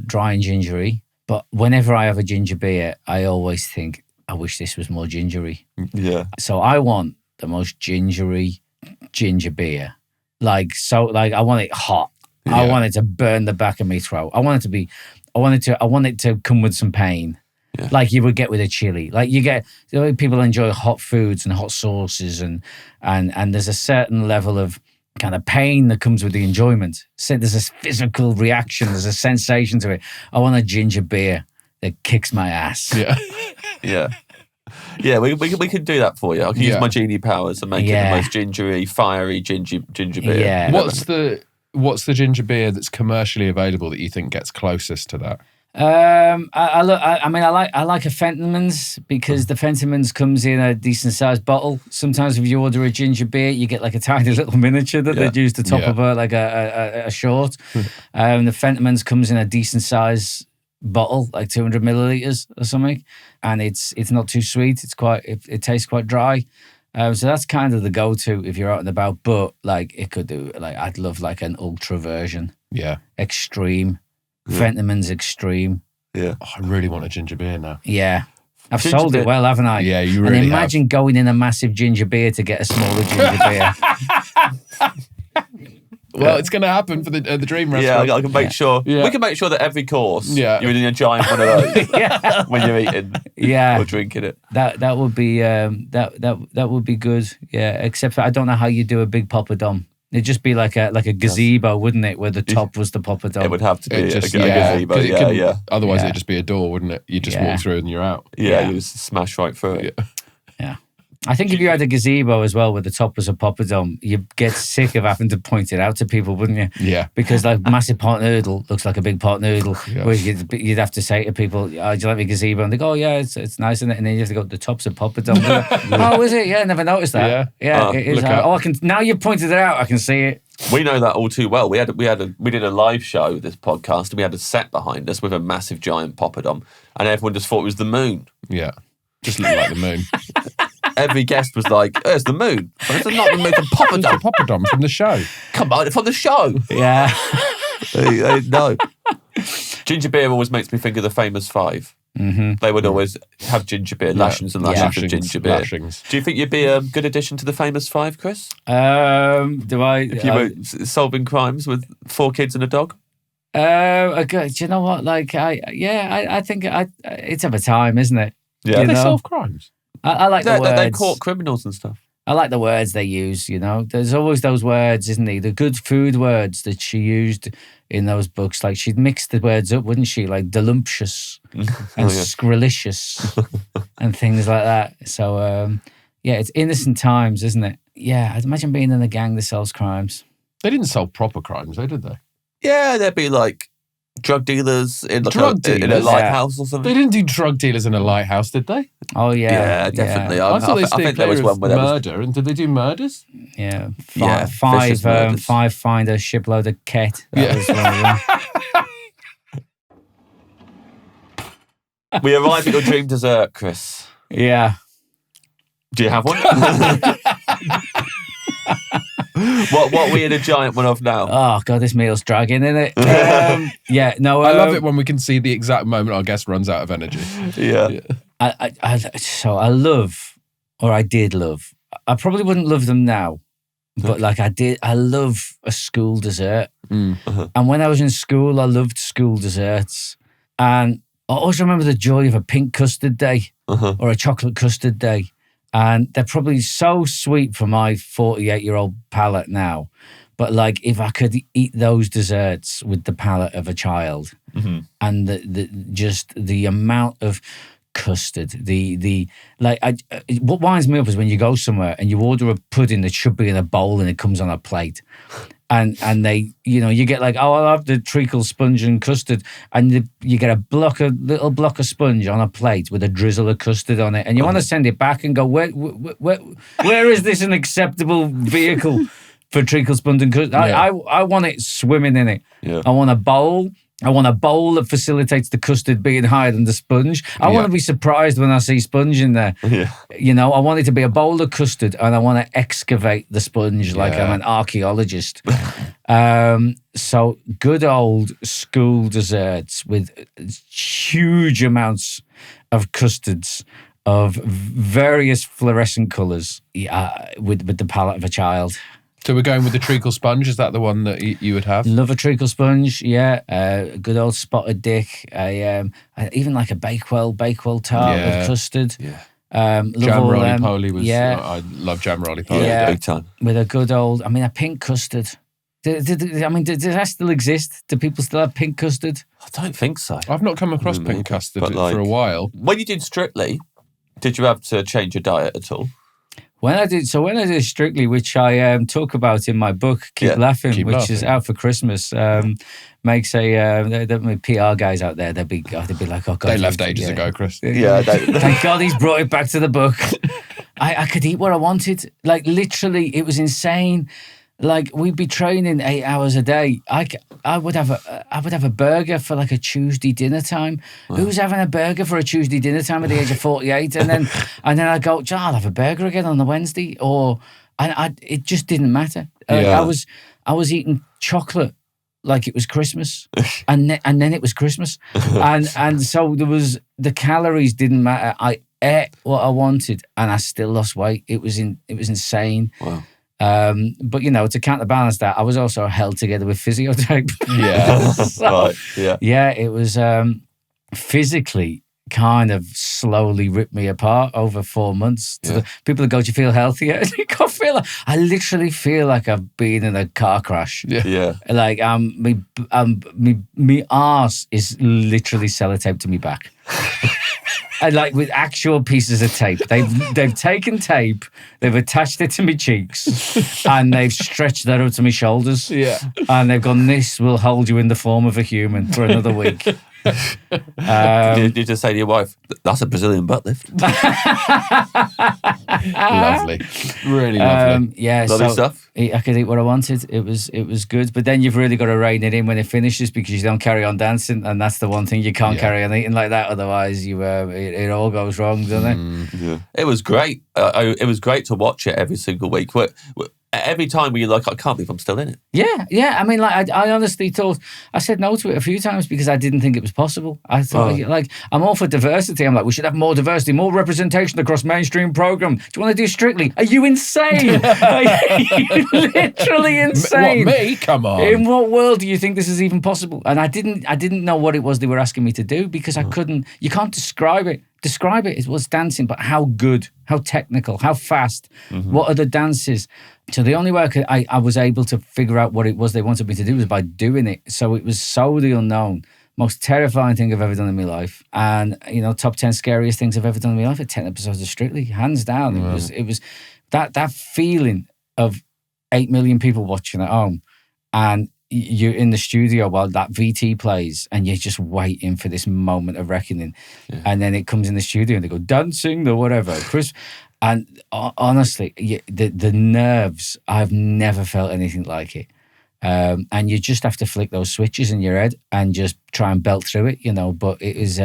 dry and gingery. But whenever I have a ginger beer, I always think, I wish this was more gingery. Yeah. So I want the most gingery ginger beer. I want it hot. Yeah. I want it to burn the back of my throat. I want it to come with some pain. Yeah. Like you would get with a chili. Like people enjoy hot foods and hot sauces and there's a certain level of kind of pain that comes with the enjoyment. So there's a physical reaction, there's a sensation to it. I want a ginger beer that kicks my ass. Yeah. Yeah. Yeah, we can do that for you. I can use my genie powers and make it the most gingery, fiery ginger beer. Yeah. What's the ginger beer that's commercially available that you think gets closest to that? I like a Fentimans because the Fentimans comes in a decent sized bottle. Sometimes if you order a ginger beer, you get like a tiny little miniature that they'd use to top of a short. The Fentimans comes in a decent size bottle, like 200 milliliters or something, and it's not too sweet. It tastes quite dry. So that's kind of the go-to if you're out and about. But like it could do, like I'd love like an ultra version. Yeah. Extreme. Fentimans Extreme. Yeah. Oh, I really want a ginger beer now. Yeah. I've Ginger sold beer. it well, haven't I? Yeah, you really And imagine going in a massive ginger beer to get a smaller ginger beer. Well, it's going to happen for the Dream restaurant. Yeah, I can make sure. Yeah. We can make sure that every course, Yeah. you're in a giant one of those Yeah. when you're eating or drinking it. That would be that would be good. Yeah, except for I don't know how you do a big poppadom. It'd just be like a gazebo, wouldn't it? Where the top was the poppadom. It would have to be a gazebo. 'cause it couldn't- Yeah. Otherwise, it'd just be a door, wouldn't it? You just walk through and you're out. Yeah, you just smash right through it. Yeah. I think if you had a gazebo as well, where the top was a poppadom, you'd get sick of having to point it out to people, wouldn't you? Yeah. Because like massive pot noodle looks like a big pot noodle. Yeah. Where you'd have to say to people, oh, "Do you like my gazebo?" And they go, "Oh yeah, it's nice, isn't it?" And then you have to go, "The top's a poppadom." Oh, is it? Yeah, I never noticed that. Yeah, it is. I can. Now you've pointed it out, I can see it. We know that all too well. We did a live show, this podcast, and we had a set behind us with a massive giant poppadom, and everyone just thought it was the moon. Yeah. Just looked like the moon. Every guest was like, "Oh, it's the moon." But it's not the moon, it's a poppadom. It's a poppadom from the show. Come on, from the show. Yeah. No. Ginger beer always makes me think of the famous five. Mm-hmm. They would always have ginger beer, lashings and lashings of ginger beer. Lashings. Do you think you'd be a good addition to the famous five, Chris? Do I? If you were solving crimes with 4 kids and a dog? Okay, do you know what? Like, I think it's of a time, isn't it? Yeah. They know? solve crimes. I like the words. They caught criminals and stuff. I like the words they use, you know. There's always those words, isn't there? The good food words that she used in those books. Like, she'd mix the words up, wouldn't she? Like delumptious and scrillicious and things like that. So, it's innocent times, isn't it? Yeah, I'd imagine being in a gang that solves crimes. They didn't solve proper crimes, though, did they? Yeah, there'd be like drug dealers in like in a lighthouse or something. They didn't do drug dealers in a lighthouse, did they? Oh yeah, yeah, definitely. Yeah. I thought they I think there was one where murder. And did they do murders? Yeah, vicious murders. five find a shipload of ket. That was one of them. We arrive at your dream dessert, Chris. Yeah. Do you have one? What are we in a giant one of now? Oh God, this meal's dragging, isn't it? Yeah, no. I love it when we can see the exact moment our guest runs out of energy. Yeah. I love, or I did love. I probably wouldn't love them now, but like I did. I love a school dessert, and when I was in school, I loved school desserts, and I always remember the joy of a pink custard day or a chocolate custard day. And they're probably so sweet for my 48-year-old palate now. But like, if I could eat those desserts with the palate of a child, and the amount of custard, what winds me up is when you go somewhere and you order a pudding that should be in a bowl and it comes on a plate. And they, you get like, oh, I'll have the treacle sponge and custard. And you get a little block of sponge on a plate with a drizzle of custard on it. And you want to send it back and go, where is this an acceptable vehicle for treacle sponge and custard? Yeah. I want it swimming in it. Yeah. I want a bowl. I want a bowl that facilitates the custard being higher than the sponge. I want to be surprised when I see sponge in there. Yeah. I want it to be a bowl of custard and I want to excavate the sponge like I'm an archaeologist. So good old school desserts with huge amounts of custards of various fluorescent colours with the palate of a child. So we're going with the treacle sponge. Is that the one that you would have? Love a treacle sponge, yeah. A good old spotted dick. Even like a Bakewell tart with custard. Yeah. Jam roly-poly was... I love jam roly-poly. Yeah, big time. With a good old... a pink custard. Does that still exist? Do people still have pink custard? I don't think so. I've not come across pink custard for a while. When you did Strictly, did you have to change your diet at all? When I did Strictly, which I talk about in my book, Keep Laughing, which is out for Christmas, makes the PR guys out there, they'd be like, oh God. They left ages ago, Chris. Yeah. Thank God he's brought it back to the book. I could eat what I wanted. Like literally, it was insane. Like we'd be training 8 hours a day. I would have a burger for like a Tuesday dinner time. Wow. Who's having a burger for a Tuesday dinner time at the age of 48? And then I go, I'll have a burger again on the Wednesday. It just didn't matter. I was eating chocolate like it was Christmas, and then it was Christmas, and so there was the calories didn't matter. I ate what I wanted, and I still lost weight. It was insane. Wow. But to counterbalance that, I was also held together with physio tape. Yeah, right. Yeah. It was physically kind of slowly ripped me apart over 4 months. People that go, "Do you feel healthier?" And you can't feel like, I literally feel like I've been in a car crash. Yeah. Like me arse is literally sellotaped to me back. And like with actual pieces of tape. They've taken tape, they've attached it to my cheeks, and they've stretched that up to my shoulders. Yeah. And they've gone, "This will hold you in the form of a human for another week." Did you just say to your wife, "That's a Brazilian butt lift"? Lovely. Really lovely. Yeah. Lovely stuff. I could eat what I wanted. It was good. But then you've really got to rein it in when it finishes, because you don't carry on dancing, and that's the one thing you can't carry on eating like that. Otherwise, it all goes wrong, doesn't it? Yeah. It was great. It was great to watch it every single week. Every time you're like, "I can't believe I'm still in it." Yeah. I mean, like, I honestly thought, I said no to it a few times because I didn't think it was possible. I thought, I'm all for diversity. I'm like, we should have more diversity, more representation across mainstream program. Do you want to do Strictly? Are you insane? Are you literally insane? What, me? Come on. In what world do you think this is even possible? And I didn't know what it was they were asking me to do, because I couldn't. You can't describe it. It was dancing, but how good, how technical, how fast, what are the dances? So the only way I was able to figure out what it was they wanted me to do was by doing it. So it was so the unknown, most terrifying thing I've ever done in my life. And, top 10 scariest things I've ever done in my life are 10 episodes of Strictly, hands down. Wow. It was that feeling of 8 million people watching at home, and you're in the studio while that VT plays, and you're just waiting for this moment of reckoning. Yeah. And then it comes in the studio and they go, "Dancing," or whatever. Chris, and honestly, the nerves, I've never felt anything like it. And you just have to flick those switches in your head and just try and belt through it, But it is,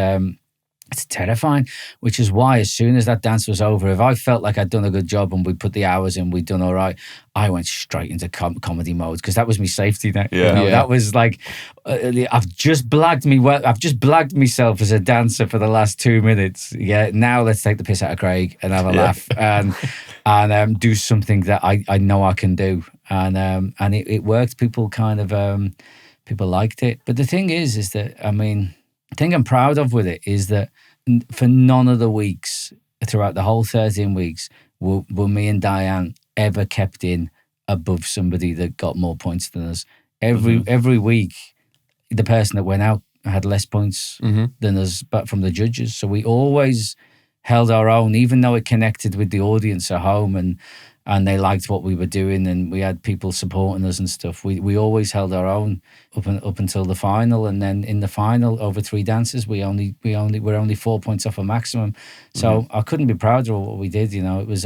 it's terrifying, which is why as soon as that dance was over, if I felt like I'd done a good job and we put the hours in, we'd done all right, I went straight into comedy mode, because that was my safety net. That was like, I've just blagged myself as a dancer for the last 2 minutes. Yeah, now let's take the piss out of Craig and have a laugh and do something that I know I can do. And it worked. People kind of people liked it. But the thing is that, I mean, the thing I'm proud of with it is that for none of the weeks throughout the whole 13 weeks were me and Diane ever kept in above somebody that got more points than us. Every week, the person that went out had less points than us, but from the judges. So we always held our own, even though it connected with the audience at home and they liked what we were doing, and we had people supporting us and stuff. We always held our own up until the final, and then in the final, over 3 dances, we're only 4 points off a maximum. So I couldn't be prouder of what we did. It was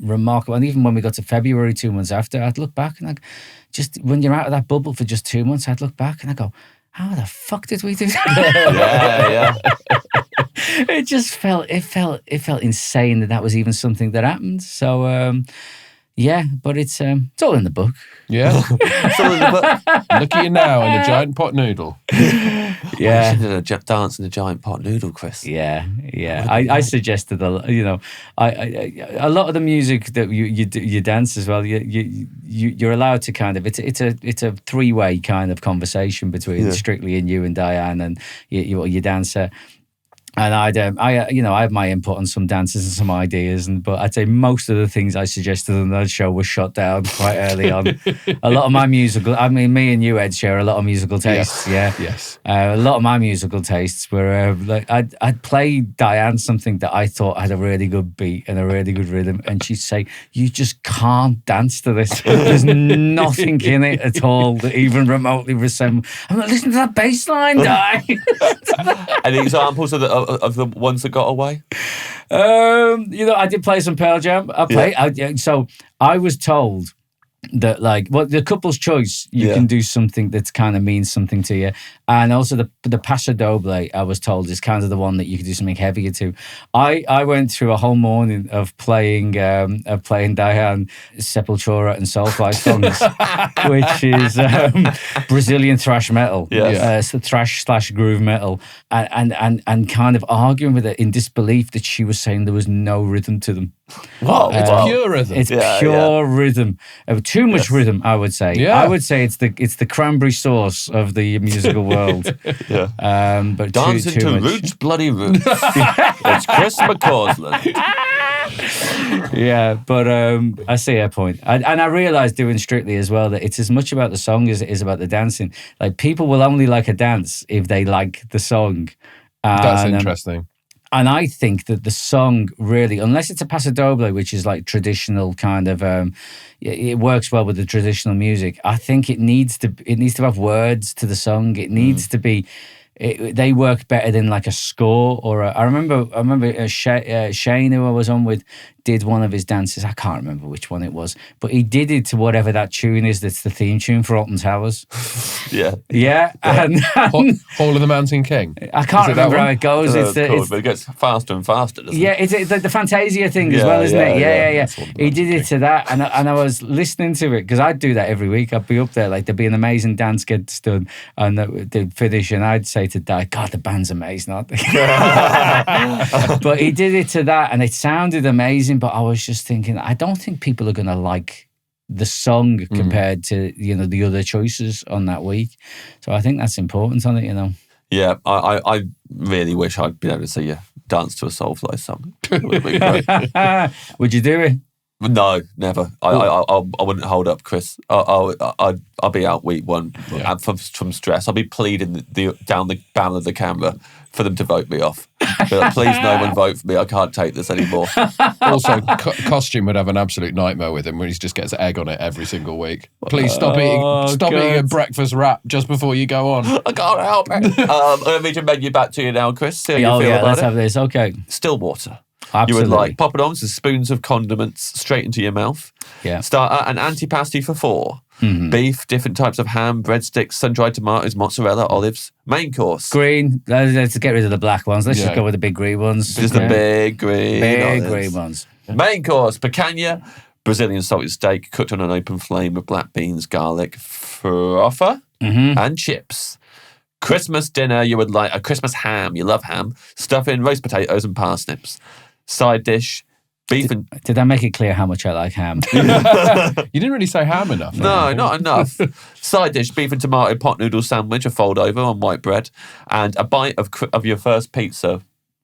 remarkable. And even when we got to February, 2 months after, I'd look back and just when you're out of that bubble for just 2 months, I'd look back and I go, "How the fuck did we do that?" Yeah. It just felt insane that was even something that happened. So but it's all in the book. Yeah. It's all in the book. Look at you now in a giant pot noodle. Yeah. You should have dance in a giant pot noodle, Chris. Yeah. I suggested a lot of the music that you dance as well. You're allowed to kind of, it's a 3-way kind of conversation between Strictly and you and Diane and your dancer. And I had my input on some dances and some ideas, but I'd say most of the things I suggested on that show were shot down quite early on. A lot of my musical, I mean, me and you, Ed, share a lot of musical tastes. Yes. A lot of my musical tastes were I'd play Diane something that I thought had a really good beat and a really good rhythm, and she'd say, "You just can't dance to this. There's nothing in it at all that even remotely resembles." I'm like, "Listen to that bass line, Di." Any examples of the ones that got away? I did play some Pearl Jam. So I was told that like, well, the couple's choice, you can do something that kind of means something to you. And also the Paso Doble, I was told, is kind of the one that you could do something heavier to. I went through a whole morning of playing Diane, Sepultura and Soulfly songs, which is Brazilian thrash metal, so thrash/groove metal, and kind of arguing with her in disbelief that she was saying there was no rhythm to them. What? It's pure rhythm. It's pure rhythm. Too much rhythm, I would say. Yeah. I would say it's the cranberry sauce of the musical world. But dancing too to much. Roots, bloody Roots. It's Chris McCausland. Yeah, but I see her point. And I realised doing Strictly as well that it's as much about the song as it is about the dancing. Like, people will only like a dance if they like the song. That's interesting. And I think that the song really, unless it's a Paso Doble, which is like traditional kind of, it works well with the traditional music. I think it needs to have words to the song. It needs to be. They work better than like a score or I remember Shane, who I was on with, did one of his dances. I can't remember which one it was, but he did it to whatever that tune is. That's the theme tune for Alton Towers. Yeah. And Hall of the Mountain King. I can't remember how it goes. But it gets faster and faster, doesn't it? Yeah, it's the Fantasia thing as well, isn't it? Yeah. He did it to that, and I was listening to it because I'd do that every week. I'd be up there, like there'd be an amazing dance gets done, and they'd finish, and I'd say to Dad, "God, the band's amazing, aren't they?" But he did it to that, and it sounded amazing. But I was just thinking, I don't think people are going to like the song compared to the other choices on that week. So I think that's important on it, Yeah, I really wish I'd been able to see you dance to a Soulfly song. It would have been great. Would you do it? No, never. I wouldn't hold up, Chris. I'll be out week one from stress. I'll be pleading down the barrel of the camera for them to vote me off. Like, please, no one vote for me. I can't take this anymore. Also, costume would have an absolute nightmare with him when he just gets egg on it every single week. Please stop eating a breakfast wrap just before you go on. I can't help it. I'm going to read your menu back to you now, Chris. See how you feel about let's it. have this. Okay. Still water. Absolutely. You would like poppadoms and spoons of condiments straight into your mouth. Yeah. Starter, an antipasti for 4. Beef, different types of ham, breadsticks, sun-dried tomatoes, mozzarella, olives. Main course. Green. Let's get rid of the black ones. Let's just go with the big green ones. Just the big green. Big green ones. Main course, picanha, Brazilian salted steak cooked on an open flame with black beans, garlic, froffer, and chips. Christmas dinner, you would like a Christmas ham. You love ham. Stuffing, roast potatoes and parsnips. Side dish, beef and... Did I make it clear how much I like ham? You didn't really say ham enough. No, not enough. Side dish, beef and tomato pot noodle sandwich, a fold over on white bread, and a bite of your first pizza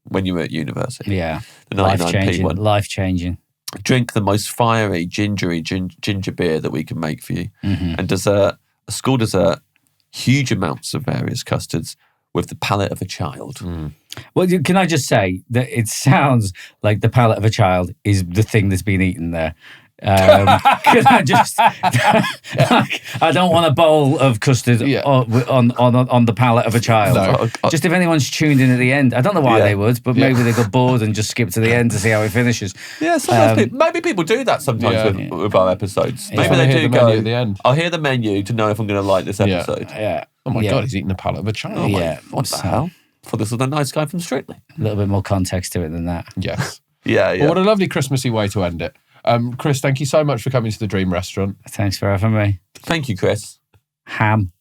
when you were at university. Yeah. The 99p one. Life-changing. Drink the most fiery, gingery ginger beer that we can make for you. And dessert, a school dessert, huge amounts of various custards with the palate of a child. Well, can I just say that it sounds like the palate of a child is the thing that's been eaten there. Can I just... I don't want a bowl of custard on the palate of a child. No. Just if anyone's tuned in at the end. I don't know why they would, but maybe they got bored and just skipped to the end to see how it finishes. Yeah, sometimes maybe people do that sometimes with our episodes. Maybe they do go, at the end. I'll hear the menu to know if I'm going to like this episode. Yeah. Oh my God, he's eating the palate of a child. What the hell? I thought this was a nice guy from Strictly. A little bit more context to it than that. Yes. Yeah. Well, what a lovely Christmassy way to end it. Chris, thank you so much for coming to the Dream Restaurant. Thanks for having me. Thank you, Chris. Ham.